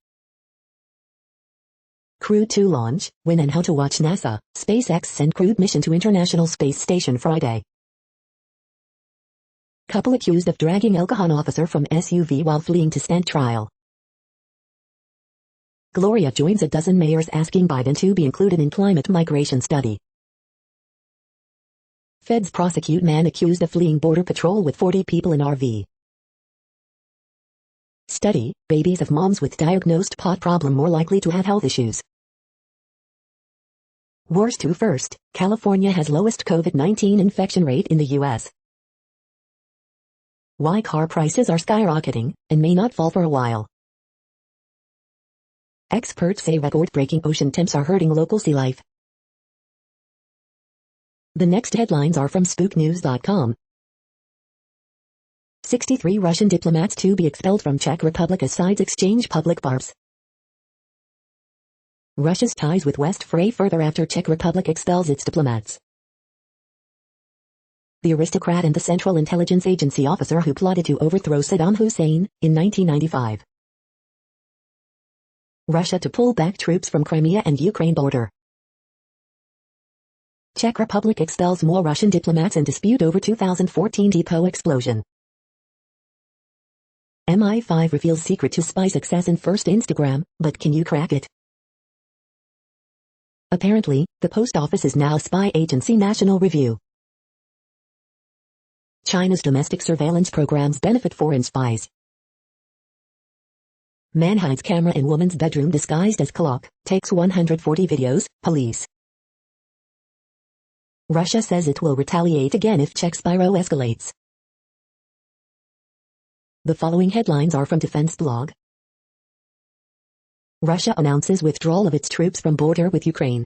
Crew 2 launch, when and how to watch NASA, SpaceX send crewed mission to International Space Station Friday. Couple accused of dragging alcohol officer from SUV while fleeing to stand trial. Gloria joins a dozen mayors asking Biden to be included in climate migration study. Feds prosecute man accused of fleeing Border Patrol with 40 people in RV. Study, babies of moms with diagnosed pot problem more likely to have health issues. Wars to first, California has lowest COVID-19 infection rate in the U.S. Why car prices are skyrocketing, and may not fall for a while. Experts say record-breaking ocean temps are hurting local sea life. The next headlines are from spooknews.com. 63 Russian diplomats to be expelled from Czech Republic as sides exchange public barbs. Russia's ties with West fray further after Czech Republic expels its diplomats. The aristocrat and the Central Intelligence Agency officer who plotted to overthrow Saddam Hussein in 1995. Russia to pull back troops from Crimea and Ukraine border. Czech Republic expels more Russian diplomats in dispute over 2014 depot explosion. MI5 reveals secret to spy success in first Instagram, but can you crack it? Apparently, the post office is now spy agency. National Review. China's domestic surveillance programs benefit foreign spies. Man hides camera in woman's bedroom disguised as clock, takes 140 videos, police. Russia says it will retaliate again if Czech Spyro escalates. The following headlines are from Defense Blog. Russia announces withdrawal of its troops from border with Ukraine.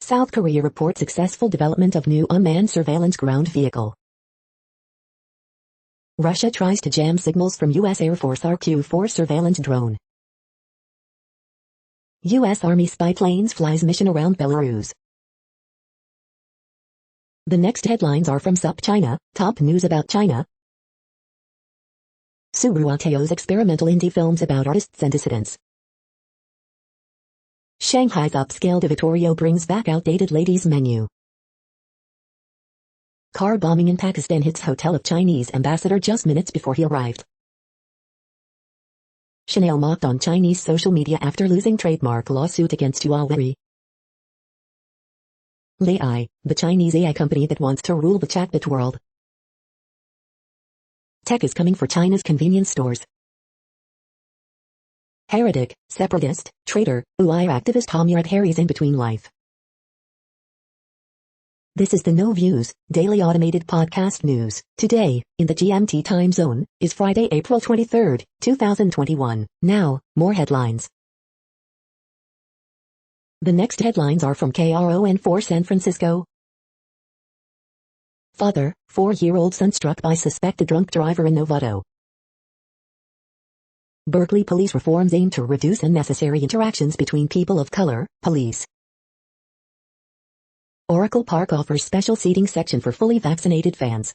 South Korea reports successful development of new unmanned surveillance ground vehicle. Russia tries to jam signals from U.S. Air Force RQ-4 surveillance drone. U.S. Army spy planes flies mission around Belarus. The next headlines are from SupChina, top news about China. Suruateo's experimental indie films about artists and dissidents. Shanghai's upscale Vittorio brings back outdated ladies' menu. Car bombing in Pakistan hits hotel of Chinese ambassador just minutes before he arrived. Chanel mocked on Chinese social media after losing trademark lawsuit against Huawei. AI, the Chinese AI company that wants to rule the chatbot world. Tech is coming for China's convenience stores. Heretic, separatist, traitor, Uyghur activist Murad Harry's in-between life. This is the No Views, daily automated podcast news. Today, in the GMT time zone, is Friday, April 23, 2021. Now, more headlines. The next headlines are from KRON4 San Francisco. Father, 4-year-old son struck by suspected drunk driver in Novato. Berkeley police reforms aim to reduce unnecessary interactions between people of color, police. Oracle Park offers special seating section for fully vaccinated fans.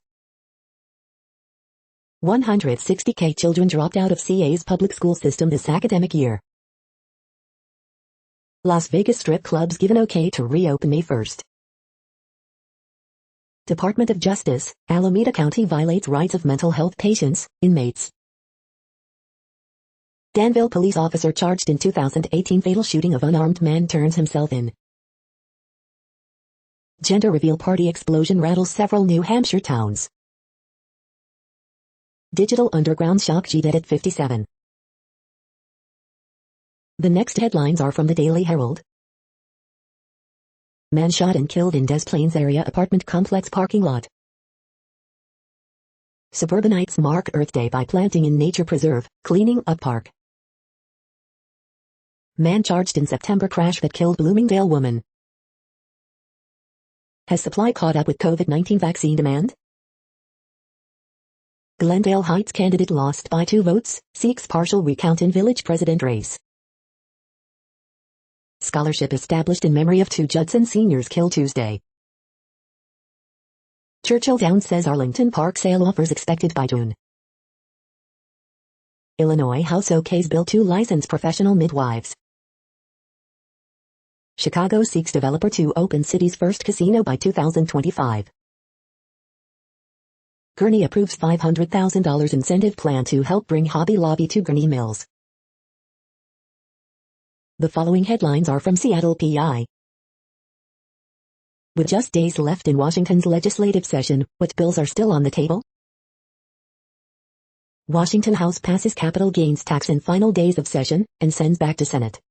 160K children dropped out of CA's public school system this academic year. Las Vegas strip clubs given okay to reopen May 1st. Department of Justice, Alameda County violates rights of mental health patients, inmates. Danville police officer charged in 2018 fatal shooting of unarmed man turns himself in. Gender reveal party explosion rattles several New Hampshire towns. Digital underground shock G dead at 57. The next headlines are from the Daily Herald. Man shot and killed in Des Plaines area apartment complex parking lot. Suburbanites mark Earth Day by planting in nature preserve, cleaning up park. Man charged in September crash that killed Bloomingdale woman. Has supply caught up with COVID-19 vaccine demand? Glendale Heights candidate lost by 2 votes, seeks partial recount in village president race. Scholarship established in memory of 2 Judson seniors killed Tuesday. Churchill Downs says Arlington Park sale offers expected by June. Illinois House OKs bill to license professional midwives. Chicago seeks developer to open city's first casino by 2025. Gurney approves $500,000 incentive plan to help bring Hobby Lobby to Gurney Mills. The following headlines are from Seattle PI. With just days left in Washington's legislative session, what bills are still on the table? Washington House passes capital gains tax in final days of session, and sends back to Senate.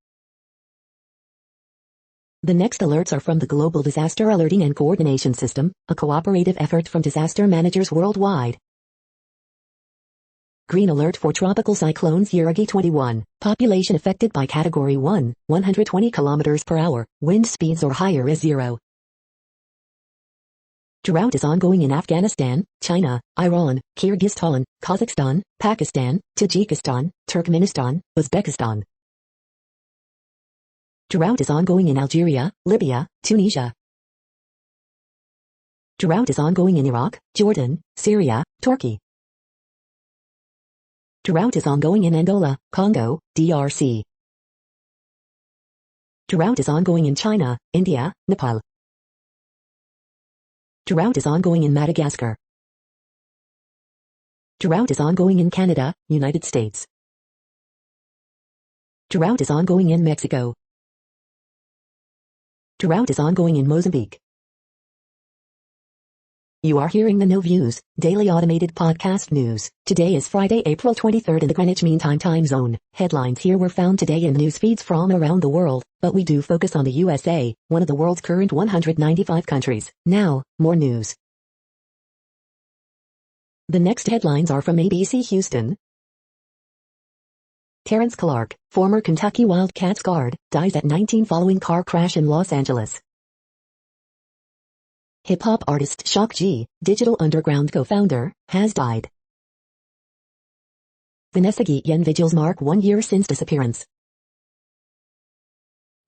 The next alerts are from the Global Disaster Alerting and Coordination System, a cooperative effort from disaster managers worldwide. Green alert for tropical cyclones Yuragi 21. Population affected by Category 1, 120 km per hour, wind speeds or higher is 0. Drought is ongoing in Afghanistan, China, Iran, Kyrgyzstan, Kazakhstan, Pakistan, Tajikistan, Turkmenistan, Uzbekistan. Drought is ongoing in Algeria, Libya, Tunisia. Drought is ongoing in Iraq, Jordan, Syria, Turkey. Drought is ongoing in Angola, Congo, DRC. Drought is ongoing in China, India, Nepal. Drought is ongoing in Madagascar. Drought is ongoing in Canada, United States. Drought is ongoing in Mexico. Drought is ongoing in Mozambique. You are hearing the No Views, daily automated podcast news. Today is Friday, April 23rd in the Greenwich Mean Time zone. Headlines here were found today in news feeds from around the world, but we do focus on the USA, one of the world's current 195 countries. Now, more news. The next headlines are from ABC Houston. Terrence Clark, former Kentucky Wildcats guard, dies at 19 following car crash in Los Angeles. Hip-hop artist Shock G, Digital Underground co-founder, has died. Vanessa Guillen vigils mark 1 year since disappearance.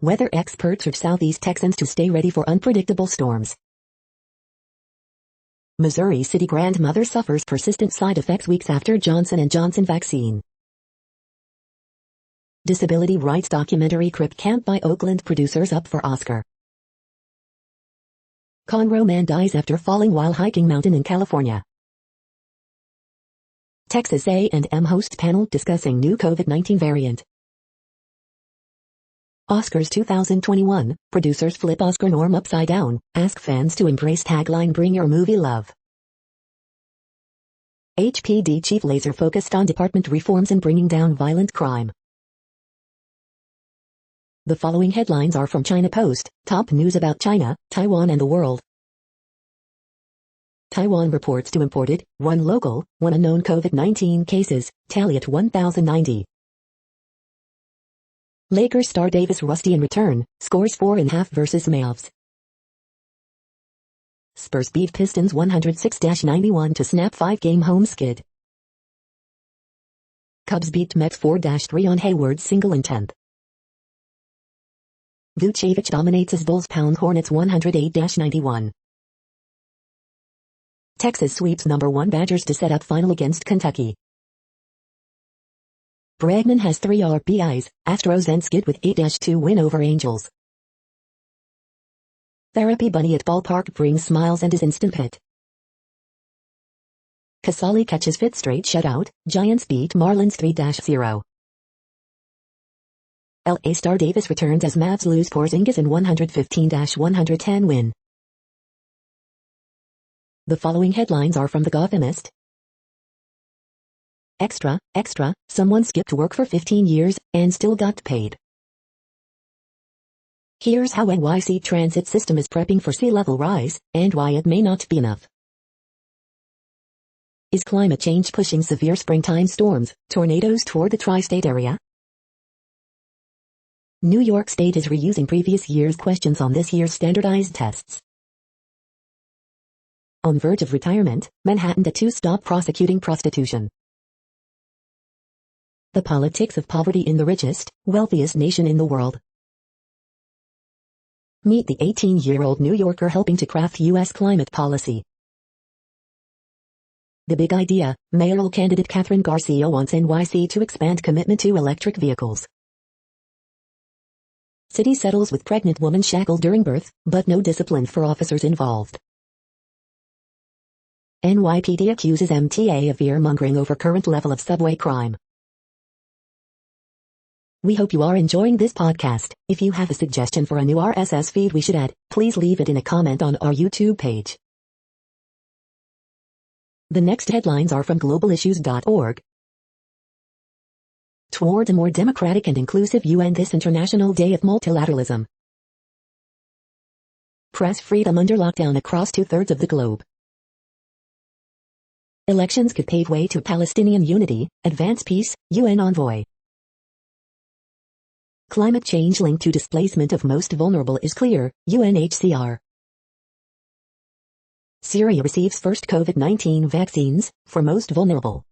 Weather experts urge Southeast Texans to stay ready for unpredictable storms. Missouri City grandmother suffers persistent side effects weeks after Johnson & Johnson vaccine. Disability rights documentary Crip Camp by Oakland producers up for Oscar. Conroe man dies after falling while hiking mountain in California. Texas A&M host panel discussing new COVID-19 variant. Oscars 2021, producers flip Oscar norm upside down, ask fans to embrace tagline Bring Your Movie Love. HPD chief laser focused on department reforms and bringing down violent crime. The following headlines are from China Post, top news about China, Taiwan and the world. Taiwan reports to imported, 1 local, 1 unknown COVID-19 cases, tally at 1,090. Lakers star Davis rusty in return, scores 4.5 versus Mavs. Spurs beat Pistons 106-91 to snap 5-game home skid. Cubs beat Mets 4-3 on Hayward's single in 10th. Vucevic dominates as Bulls pound Hornets 108-91. Texas sweeps number 1 Badgers to set up final against Kentucky. Bregman has 3 RBIs, Astros end skid with 8-2 win over Angels. Therapy bunny at ballpark brings smiles and is instant hit. Casali catches 5th straight shutout, Giants beat Marlins 3-0. LA star Davis returns as Mavs lose Porzingis in 115-110 win. The following headlines are from The Gothamist. Extra, someone skipped work for 15 years and still got paid. Here's how NYC transit system is prepping for sea level rise, and why it may not be enough. Is climate change pushing severe springtime storms, tornadoes toward the tri-state area? New York State is reusing previous year's questions on this year's standardized tests. On verge of retirement, Manhattan to stop prosecuting prostitution. The politics of poverty in the richest, wealthiest nation in the world. Meet the 18-year-old New Yorker helping to craft U.S. climate policy. The big idea, mayoral candidate Catherine Garcia wants NYC to expand commitment to electric vehicles. City settles with pregnant woman shackled during birth, but no discipline for officers involved. NYPD accuses MTA of fear-mongering over current level of subway crime. We hope you are enjoying this podcast. If you have a suggestion for a new RSS feed we should add, please leave it in a comment on our YouTube page. The next headlines are from globalissues.org. Toward a more democratic and inclusive UN this International Day of Multilateralism. Press freedom under lockdown across 2/3 of the globe. Elections could pave way to Palestinian unity, advance peace, UN envoy. Climate change linked to displacement of most vulnerable is clear, UNHCR. Syria receives first COVID-19 vaccines, for most vulnerable.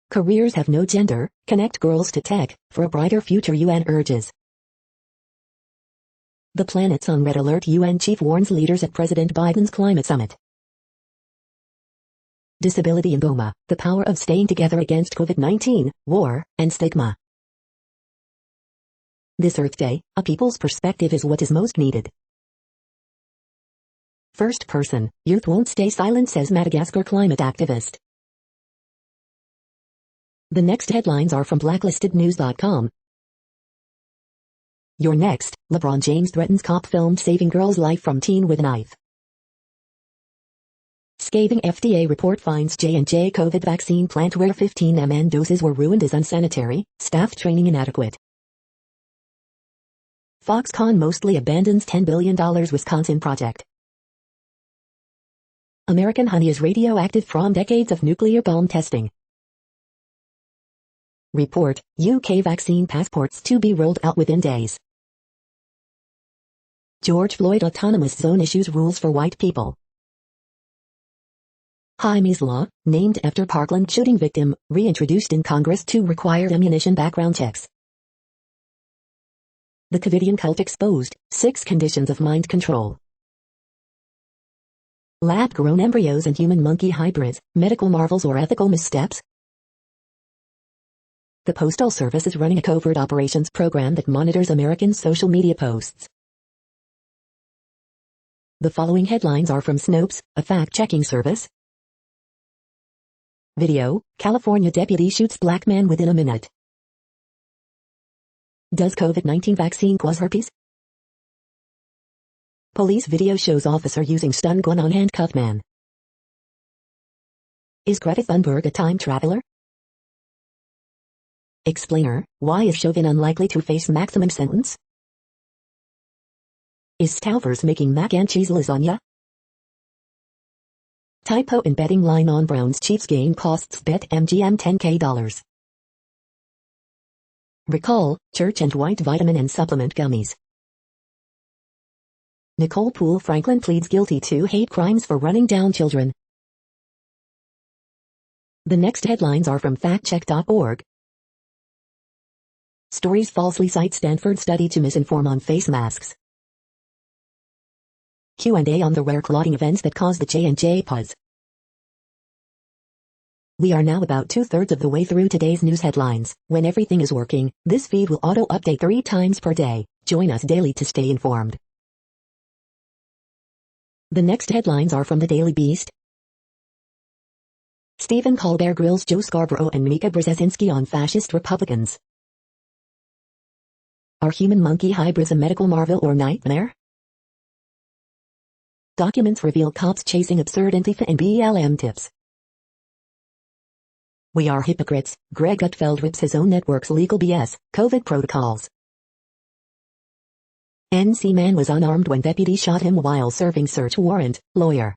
Careers have no gender, connect girls to tech, for a brighter future UN urges. The planet's on red alert, UN chief warns leaders at President Biden's climate summit. Disability in Goma, the power of staying together against COVID-19, war, and stigma. This Earth Day, a people's perspective is what is most needed. First person, youth won't stay silent, says Madagascar climate activist. The next headlines are from blacklistednews.com. Your next, LeBron James threatens cop filmed saving girl's life from teen with knife. Scathing FDA report finds J&J COVID vaccine plant where 15 mn doses were ruined is unsanitary, staff training inadequate. Foxconn mostly abandons $10 billion Wisconsin project. American honey is radioactive from decades of nuclear bomb testing. Report, UK vaccine passports to be rolled out within days. George Floyd autonomous zone issues rules for white people. Jaime's Law, named after Parkland shooting victim, reintroduced in Congress to require ammunition background checks. The Covidian cult exposed, 6 conditions of mind control. Lab-grown embryos and human-monkey hybrids, medical marvels or ethical missteps? The Postal Service is running a covert operations program that monitors American social media posts. The following headlines are from Snopes, a fact-checking service. Video, California deputy shoots black man within a minute. Does COVID-19 vaccine cause herpes? Police video shows officer using stun gun on handcuffed man. Is Greta Thunberg a time traveler? Explainer, why is Chauvin unlikely to face maximum sentence? Is Stouffer's making mac and cheese lasagna? Typo in betting line on Browns Chiefs game costs BetMGM $10K. Recall, Church and White vitamin and supplement gummies. Nicole Poole Franklin pleads guilty to hate crimes for running down children. The next headlines are from factcheck.org. Stories falsely cite Stanford study to misinform on face masks. Q&A on the rare clotting events that caused the J&J pause. We are now about 2/3 of the way through today's news headlines. When everything is working, this feed will auto-update 3 times per day. Join us daily to stay informed. The next headlines are from the Daily Beast. Stephen Colbert grills Joe Scarborough and Mika Brzezinski on fascist Republicans. Are human-monkey hybrids a medical marvel or nightmare? Documents reveal cops chasing absurd Antifa and BLM tips. We are hypocrites, Greg Gutfeld rips his own network's legal BS, COVID protocols. NC man was unarmed when deputy shot him while serving search warrant, lawyer.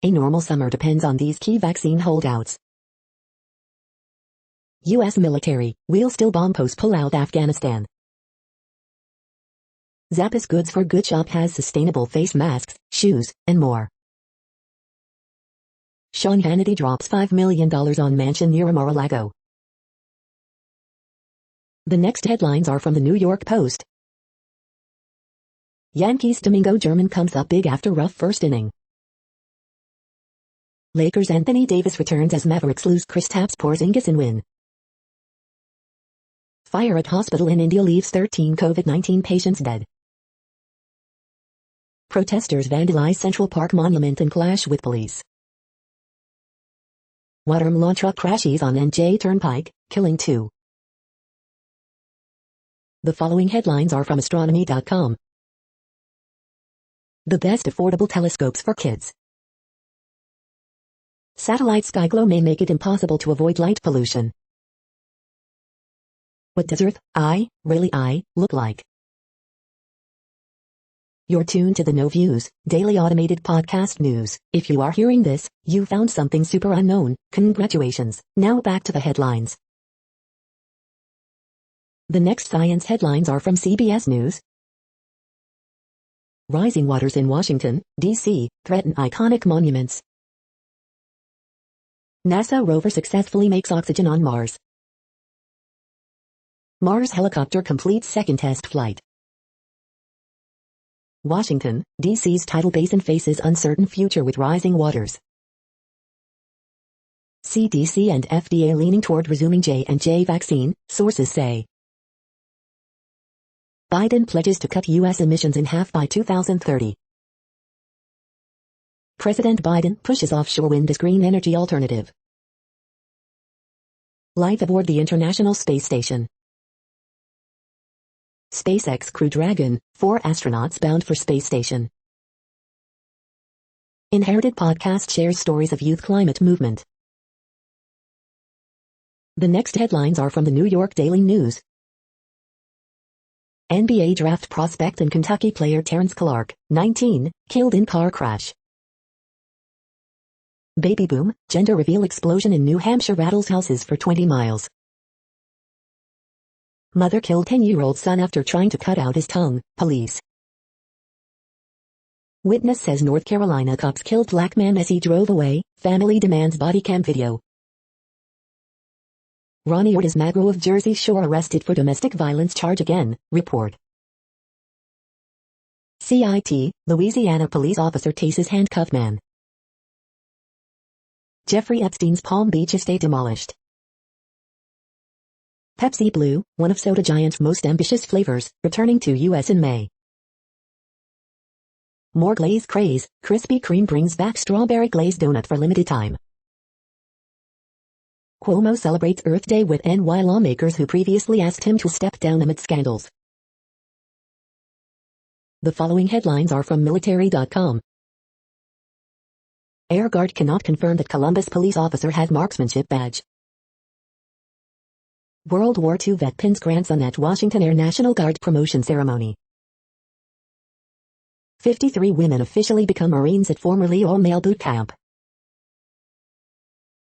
A normal summer depends on these key vaccine holdouts. U.S. military, will still bomb post pull out Afghanistan. Zappos Goods for Good shop has sustainable face masks, shoes, and more. Sean Hannity drops $5 million on mansion near Mar-a-Lago. The next headlines are from the New York Post. Yankees Domingo German comes up big after rough first inning. Lakers Anthony Davis returns as Mavericks lose Kristaps Porzingis in win. Fire at hospital in India leaves 13 COVID-19 patients dead. Protesters vandalize Central Park monument and clash with police. Watermelon truck crashes on NJ Turnpike, killing 2. The following headlines are from astronomy.com. The best affordable telescopes for kids. Satellite sky glow may make it impossible to avoid light pollution. What does Earth, really look like? You're tuned to the No Views, daily automated podcast news. If you are hearing this, you found something super unknown. Congratulations. Now back to the headlines. The next science headlines are from CBS News. Rising waters in Washington, D.C., threaten iconic monuments. NASA rover successfully makes oxygen on Mars. Mars helicopter completes second test flight. Washington, D.C.'s tidal basin faces uncertain future with rising waters. CDC and FDA leaning toward resuming J&J vaccine, sources say. Biden pledges to cut U.S. emissions in half by 2030. President Biden pushes offshore wind as green energy alternative. Life aboard the International Space Station. SpaceX Crew Dragon, 4 astronauts bound for space station. Inherited podcast shares stories of youth climate movement. The next headlines are from the New York Daily News. NBA draft prospect and Kentucky player Terrence Clark, 19, killed in car crash. Baby boom, gender reveal explosion in New Hampshire rattles houses for 20 miles. Mother killed 10-year-old son after trying to cut out his tongue, police. Witness says North Carolina cops killed black man as he drove away, family demands body cam video. Ronnie Ortiz Magro of Jersey Shore arrested for domestic violence charge again, report. CIT, Louisiana police officer tases handcuffed man. Jeffrey Epstein's Palm Beach estate demolished. Pepsi Blue, one of soda giant's most ambitious flavors, returning to U.S. in May. More glaze craze, Krispy Kreme brings back strawberry glazed donut for limited time. Cuomo celebrates Earth Day with NY lawmakers who previously asked him to step down amid scandals. The following headlines are from military.com. Air Guard cannot confirm that Columbus police officer had marksmanship badge. World War II vet pins grandson at Washington Air National Guard promotion ceremony. 53 women officially become Marines at formerly all-male boot camp.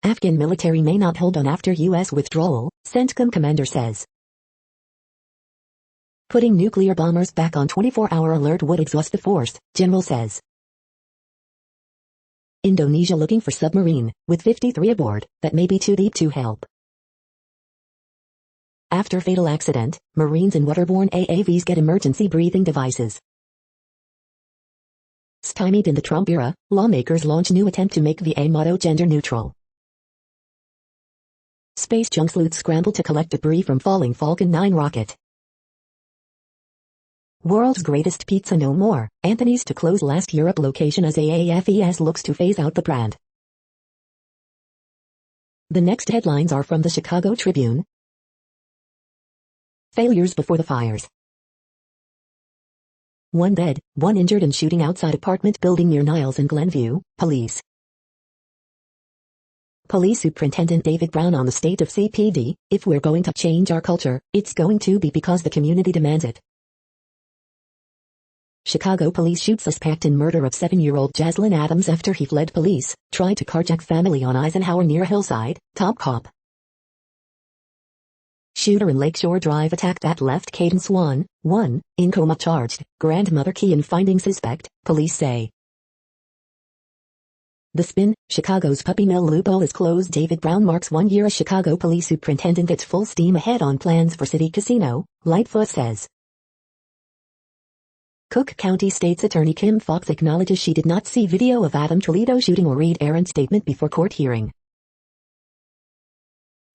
Afghan military may not hold on after U.S. withdrawal, CENTCOM commander says. Putting nuclear bombers back on 24-hour alert would exhaust the force, general says. Indonesia looking for submarine, with 53 aboard, that may be too deep to help. After fatal accident, Marines in waterborne AAVs get emergency breathing devices. Stymied in the Trump era, lawmakers launch new attempt to make the A motto gender neutral. Space junk sleuths scramble to collect debris from falling Falcon 9 rocket. World's greatest pizza no more, Anthony's to close last Europe location as AAFES looks to phase out the brand. The next headlines are from the Chicago Tribune. Failures before the fires. 1 dead, 1 injured in shooting outside apartment building near Niles and Glenview, police. Police Superintendent David Brown on the state of CPD, if we're going to change our culture, it's going to be because the community demands it. Chicago police shoot suspect in murder of 7-year-old Jaslyn Adams after he fled police, tried to carjack family on Eisenhower near Hillside, top cop. Shooter in Lakeshore Drive attacked at left Caden Swan, 1, in coma charged, grandmother key in finding suspect, police say. The Spin, Chicago's puppy mill loophole is closed. David Brown marks 1 year as Chicago police superintendent at full steam ahead on plans for city casino, Lightfoot says. Cook County State's Attorney Kim Foxx acknowledges she did not see video of Adam Toledo shooting or read errant statement before court hearing.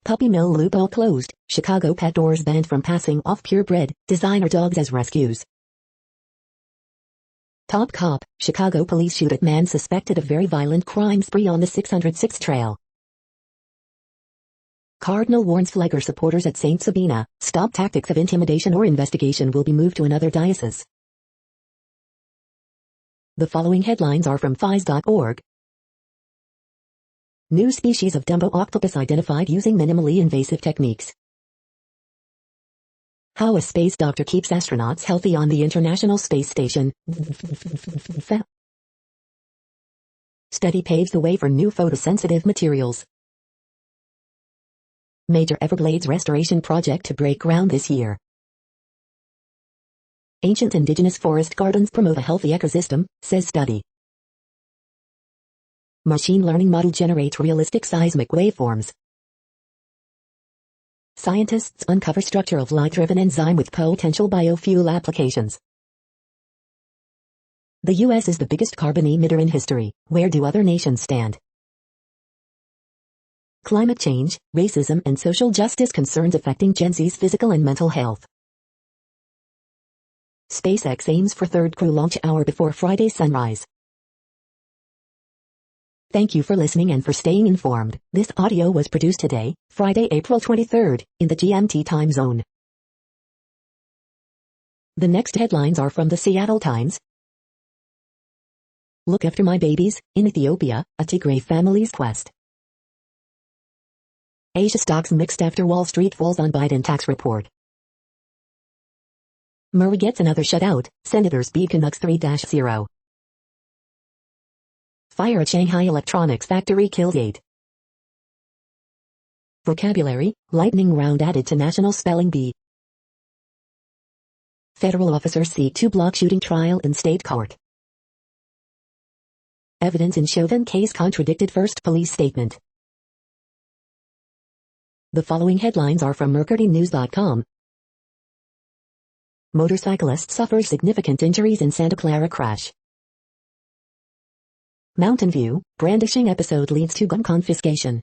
Puppy mill loophole closed, Chicago pet stores banned from passing off purebred, designer dogs as rescues. Top cop, Chicago police shoot at man suspected of very violent crime spree on the 606 trail. Cardinal warns Flagger supporters at St. Sabina, stop tactics of intimidation or investigation will be moved to another diocese. The following headlines are from FIS.org. New species of Dumbo octopus identified using minimally invasive techniques. How a space doctor keeps astronauts healthy on the International Space Station. Study paves the way for new photosensitive materials. Major Everglades restoration project to break ground this year. Ancient indigenous forest gardens promote a healthy ecosystem, says study. Machine learning model generates realistic seismic waveforms. Scientists uncover structure of light-driven enzyme with potential biofuel applications. The U.S. is the biggest carbon emitter in history. Where do other nations stand? Climate change, racism and social justice concerns affecting Gen Z's physical and mental health. SpaceX aims for third crew launch hour before Friday sunrise. Thank you for listening and for staying informed. This audio was produced today, Friday, April 23rd, in the GMT time zone. The next headlines are from the Seattle Times. Look after my babies, in Ethiopia, a Tigray family's quest. Asia stocks mixed after Wall Street falls on Biden tax report. Murray gets another shutout, Senators beat Canucks 3-0. Fire at Shanghai electronics factory kills 8. Vocabulary, lightning round added to National Spelling Bee. Federal officers seek to block shooting trial in state court. Evidence in Chauvin case contradicted first police statement. The following headlines are from mercurynews.com. Motorcyclist suffers significant injuries in Santa Clara crash. Mountain View, brandishing episode leads to gun confiscation.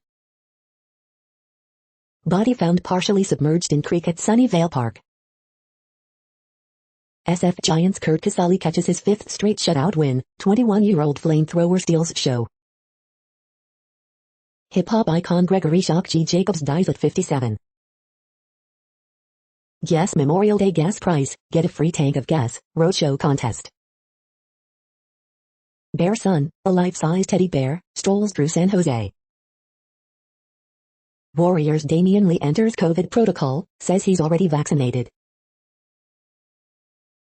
Body found partially submerged in creek at Sunnyvale Park. SF Giants Kurt Casale catches his 5th straight shutout win, 21-year-old flamethrower steals show. Hip-hop icon Gregory Shock G. Jacobs dies at 57. Guess Memorial Day gas price, get a free tank of gas, roadshow contest. Bear Son, a life-size teddy bear, strolls through San Jose. Warriors Damian Lee enters COVID protocol, says he's already vaccinated.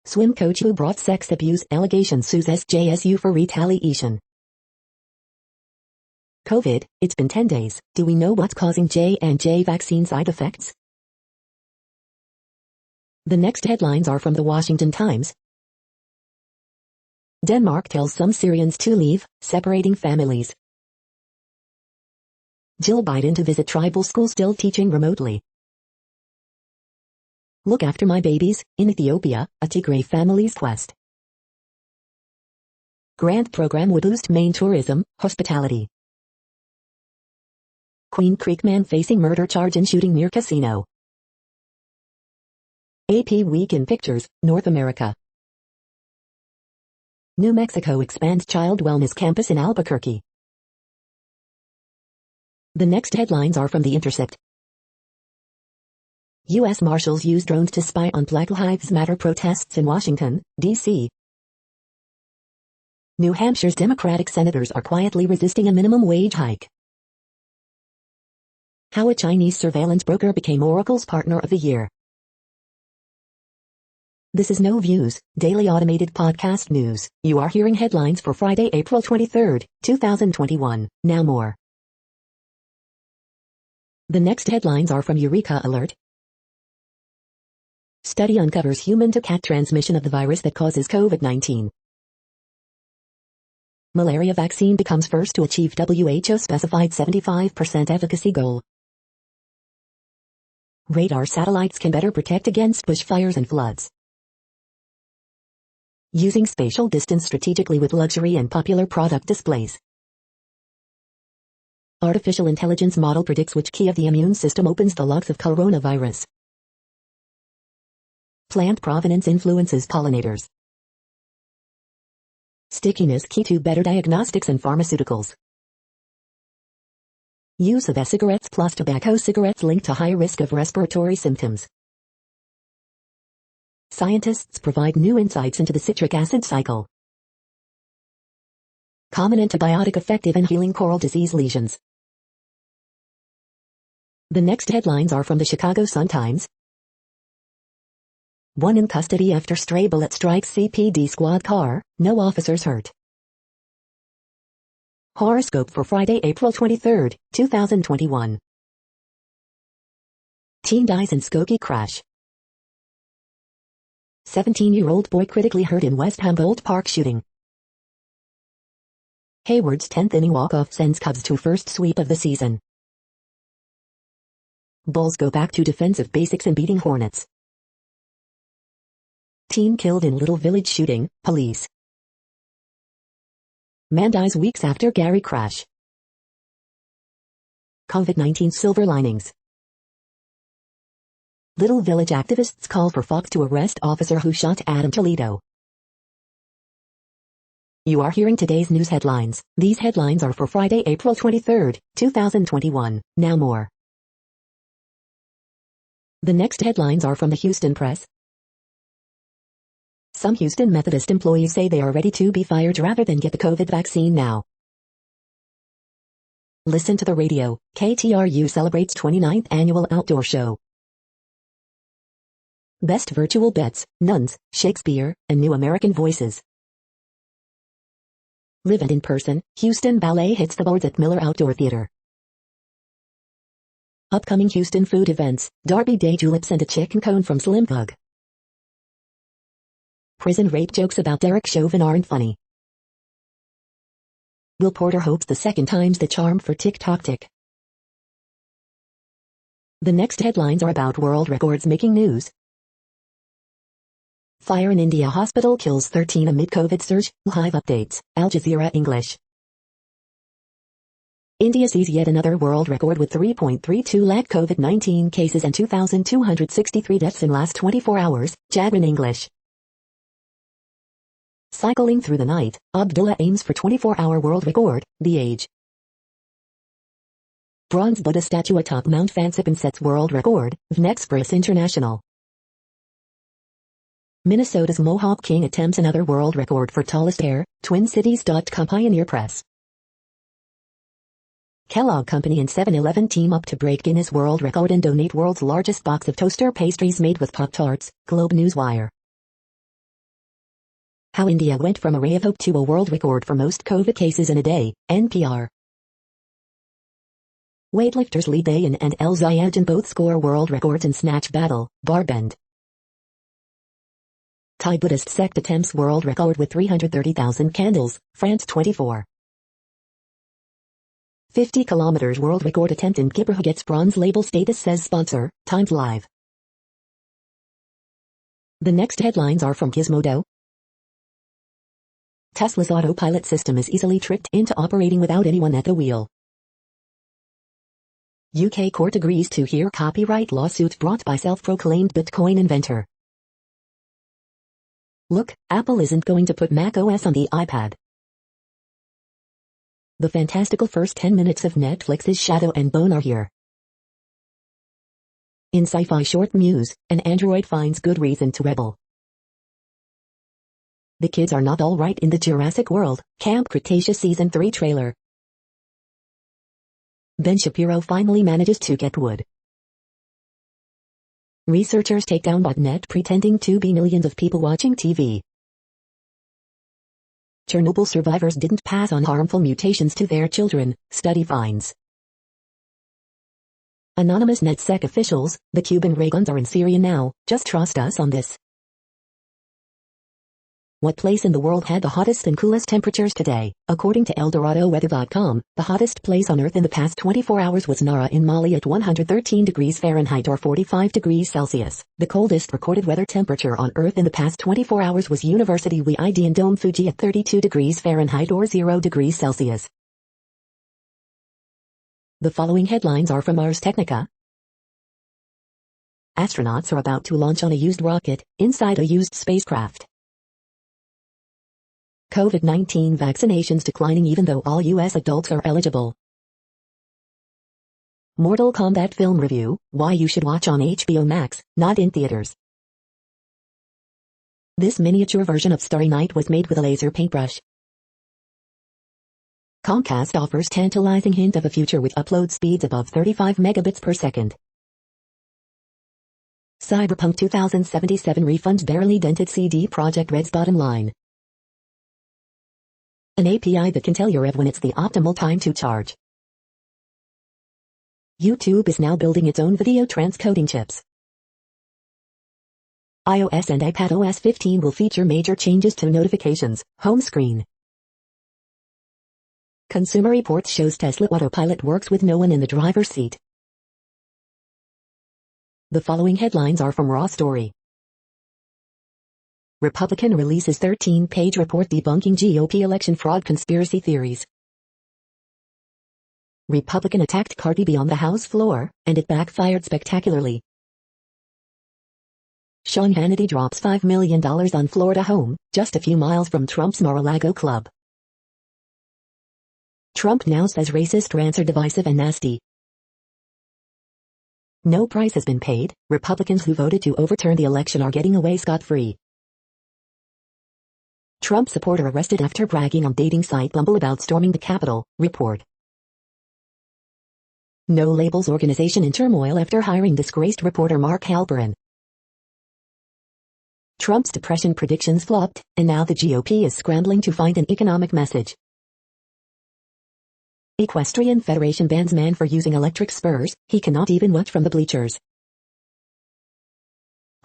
Swim coach who brought sex abuse allegations sues SJSU for retaliation. COVID, it's been 10 days, do we know what's causing J&J vaccine side effects? The next headlines are from the Washington Times. Denmark tells some Syrians to leave, separating families. Jill Biden to visit tribal school still teaching remotely. Look after my babies, in Ethiopia, a Tigray family's quest. Grant program would boost Maine tourism, hospitality. Queen Creek man facing murder charge in shooting near casino. AP Week in Pictures, North America. New Mexico expands child wellness campus in Albuquerque. The next headlines are from The Intercept. U.S. Marshals use drones to spy on Black Lives Matter protests in Washington, D.C. New Hampshire's Democratic senators are quietly resisting a minimum wage hike. How a Chinese surveillance broker became Oracle's Partner of the Year. This is No Views, daily automated podcast news. You are hearing headlines for Friday, April 23rd, 2021. Now more. The next headlines are from Eureka Alert. Study uncovers human-to-cat transmission of the virus that causes COVID-19. Malaria vaccine becomes first to achieve WHO-specified 75% efficacy goal. Radar satellites can better protect against bushfires and floods. Using spatial distance strategically with luxury and popular product displays. Artificial intelligence model predicts which key of the immune system opens the locks of coronavirus. Plant provenance influences pollinators. Stickiness key to better diagnostics and pharmaceuticals. Use of e-cigarettes plus tobacco cigarettes linked to high risk of respiratory symptoms. Scientists provide new insights into the citric acid cycle. Common antibiotic effective in healing coral disease lesions. The next headlines are from the Chicago Sun-Times. One in custody after stray bullet strikes CPD squad car, no officers hurt. Horoscope for Friday, April 23, 2021. Teen dies in Skokie crash. 17-year-old boy critically hurt in West Humboldt Park shooting. Hayward's 10th inning walk-off sends Cubs to first sweep of the season. Bulls go back to defensive basics in beating Hornets. Teen killed in Little Village shooting, police. Man dies weeks after Gary crash. COVID-19 silver linings. Little Village activists call for Fox to arrest officer who shot Adam Toledo. You are hearing today's news headlines. These headlines are for Friday, April 23, 2021. Now more. The next headlines are from the Houston Press. Some Houston Methodist employees say they are ready to be fired rather than get the COVID vaccine now. Listen to the radio. KTRU celebrates 29th annual outdoor show. Best virtual bets, Nuns, Shakespeare, and New American Voices. Live and in person, Houston Ballet hits the boards at Miller Outdoor Theater. Upcoming Houston food events, Derby Day tulips and a chicken cone from Slim Pug. Prison rape jokes about Derek Chauvin aren't funny. Will Porter hopes the second time's the charm for TikTok tick. The next headlines are about world records making news. Fire in India hospital kills 13 amid COVID surge. Live updates, Al Jazeera English. India sees yet another world record with 3.32 lakh COVID-19 cases and 2,263 deaths in last 24 hours, Jadran English. Cycling through the night, Abdullah aims for 24-hour world record, The Age. Bronze Buddha statue atop Mount Fansipan sets world record, Vnexpress International. Minnesota's Mohawk King attempts another world record for tallest hair, TwinCities.com Pioneer Press. Kellogg Company and 7-Eleven team up to break Guinness World Record and donate world's largest box of toaster pastries made with Pop-Tarts, Globe Newswire. How India went from a ray of hope to a world record for most COVID cases in a day, NPR. Weightlifters Lee Bayan and El Zayedin both score world records in snatch battle, bar bend. Thai Buddhist sect attempts world record with 330,000 candles, France 24. 50 kilometers world record attempt in Gibraltar gets bronze label status says sponsor, Times Live. The next headlines are from Gizmodo. Tesla's autopilot system is easily tricked into operating without anyone at the wheel. UK court agrees to hear copyright lawsuit brought by self-proclaimed Bitcoin inventor. Look, Apple isn't going to put Mac OS on the iPad. The fantastical first 10 minutes of Netflix's Shadow and Bone are here. In sci-fi short news, an android finds good reason to rebel. The kids are not all right in the Jurassic World, Camp Cretaceous Season 3 trailer. Ben Shapiro finally manages to get wood. Researchers take down botnet pretending to be millions of people watching TV. Chernobyl survivors didn't pass on harmful mutations to their children, study finds. Anonymous NetSec officials, the Cuban ray guns are in Syria now, just trust us on this. What place in the world had the hottest and coolest temperatures today? According to ElDoradoWeather.com, the hottest place on Earth in the past 24 hours was Nara in Mali at 113 degrees Fahrenheit or 45 degrees Celsius. The coldest recorded weather temperature on Earth in the past 24 hours was University WIID in Dome Fuji at 32 degrees Fahrenheit or 0 degrees Celsius. The following headlines are from Ars Technica. Astronauts are about to launch on a used rocket, inside a used spacecraft. COVID-19 vaccinations declining even though all U.S. adults are eligible. Mortal Kombat film review, why you should watch on HBO Max, not in theaters. This miniature version of Starry Night was made with a laser paintbrush. Comcast offers tantalizing hint of a future with upload speeds above 35 megabits per second. Cyberpunk 2077 refunds barely dented CD Projekt Red's bottom line. An API that can tell your rev when it's the optimal time to charge. YouTube is now building its own video transcoding chips. iOS and iPadOS 15 will feature major changes to notifications, home screen. Consumer Reports shows Tesla Autopilot works with no one in the driver's seat. The following headlines are from Raw Story. Republican releases 13-page report debunking GOP election fraud conspiracy theories. Republican attacked Cardi B on the House floor, and it backfired spectacularly. Sean Hannity drops $5 million on Florida home, just a few miles from Trump's Mar-a-Lago club. Trump now says racist rants are divisive and nasty. No price has been paid. Republicans who voted to overturn the election are getting away scot-free. Trump supporter arrested after bragging on dating site Bumble about storming the Capitol, report. No Labels organization in turmoil after hiring disgraced reporter Mark Halperin. Trump's depression predictions flopped, and now the GOP is scrambling to find an economic message. Equestrian Federation bans man for using electric spurs. He cannot even watch from the bleachers.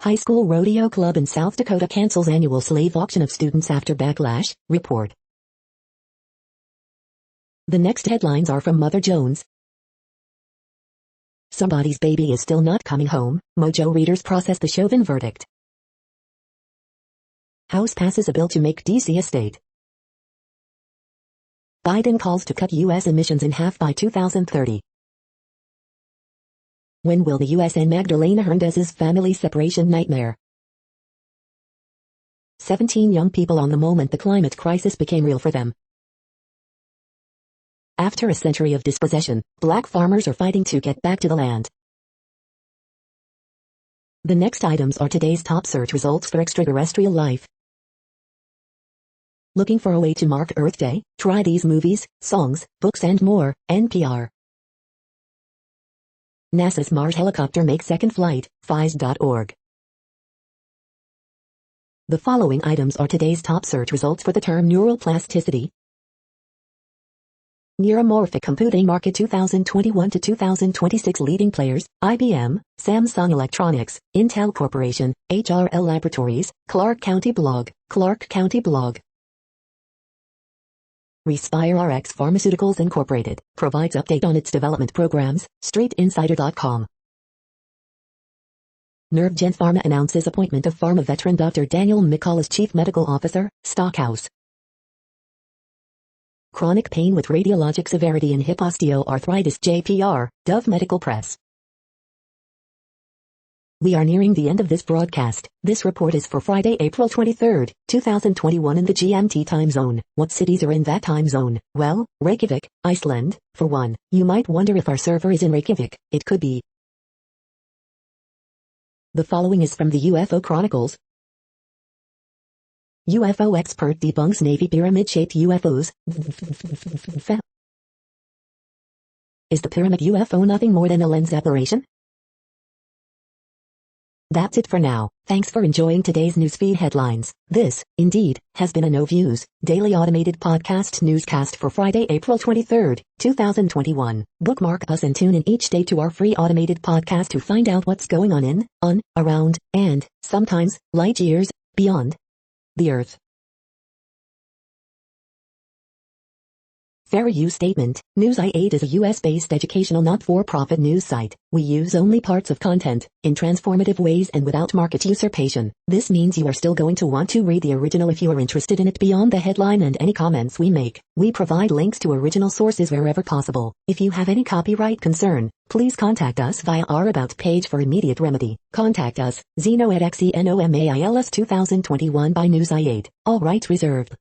High school rodeo club in South Dakota cancels annual slave auction of students after backlash, report. The next headlines are from Mother Jones. Somebody's baby is still not coming home. Mojo readers process the Chauvin verdict. House passes a bill to make D.C. a state. Biden calls to cut U.S. emissions in half by 2030. When will the U.S. end Magdalena Hernandez's family separation nightmare? 17 young people on the moment the climate crisis became real for them. After a century of dispossession, black farmers are fighting to get back to the land. The next items are today's top search results for extraterrestrial life. Looking for a way to mark Earth Day? Try these movies, songs, books and more. NPR. NASA's Mars helicopter makes second flight. phys.org. The following items are today's top search results for the term neural plasticity. Neuromorphic computing market 2021 to 2026 leading players: IBM, Samsung Electronics, Intel Corporation, HRL Laboratories, Clark County Blog. RespireRx Pharmaceuticals Incorporated provides update on its development programs. StreetInsider.com. NervGen Pharma announces appointment of pharma veteran Dr. Daniel McCall as Chief Medical Officer. Stockhouse. Chronic pain with radiologic severity in hip osteoarthritis. JPR, Dove Medical Press. We are nearing the end of this broadcast. This report is for Friday, April 23, 2021 in the GMT time zone. What cities are in that time zone? Well, Reykjavik, Iceland, for one. You might wonder if our server is in Reykjavik. It could be. The following is from the UFO Chronicles. UFO expert debunks Navy pyramid-shaped UFOs. Is the pyramid UFO nothing more than a lens aberration? That's it for now. Thanks for enjoying today's newsfeed headlines. This, indeed, has been a No Views, daily automated podcast newscast for Friday, April 23, 2021. Bookmark us and tune in each day to our free automated podcast to find out what's going on, around, and, sometimes, light years, beyond the Earth. Fair use statement. Newsite is a US-based educational not-for-profit news site. We use only parts of content, in transformative ways and without market usurpation. This means you are still going to want to read the original if you are interested in it beyond the headline and any comments we make. We provide links to original sources wherever possible. If you have any copyright concern, please contact us via our About page for immediate remedy. Contact us, Zeno at XENOMAILS 2021 by Newsite. All rights reserved.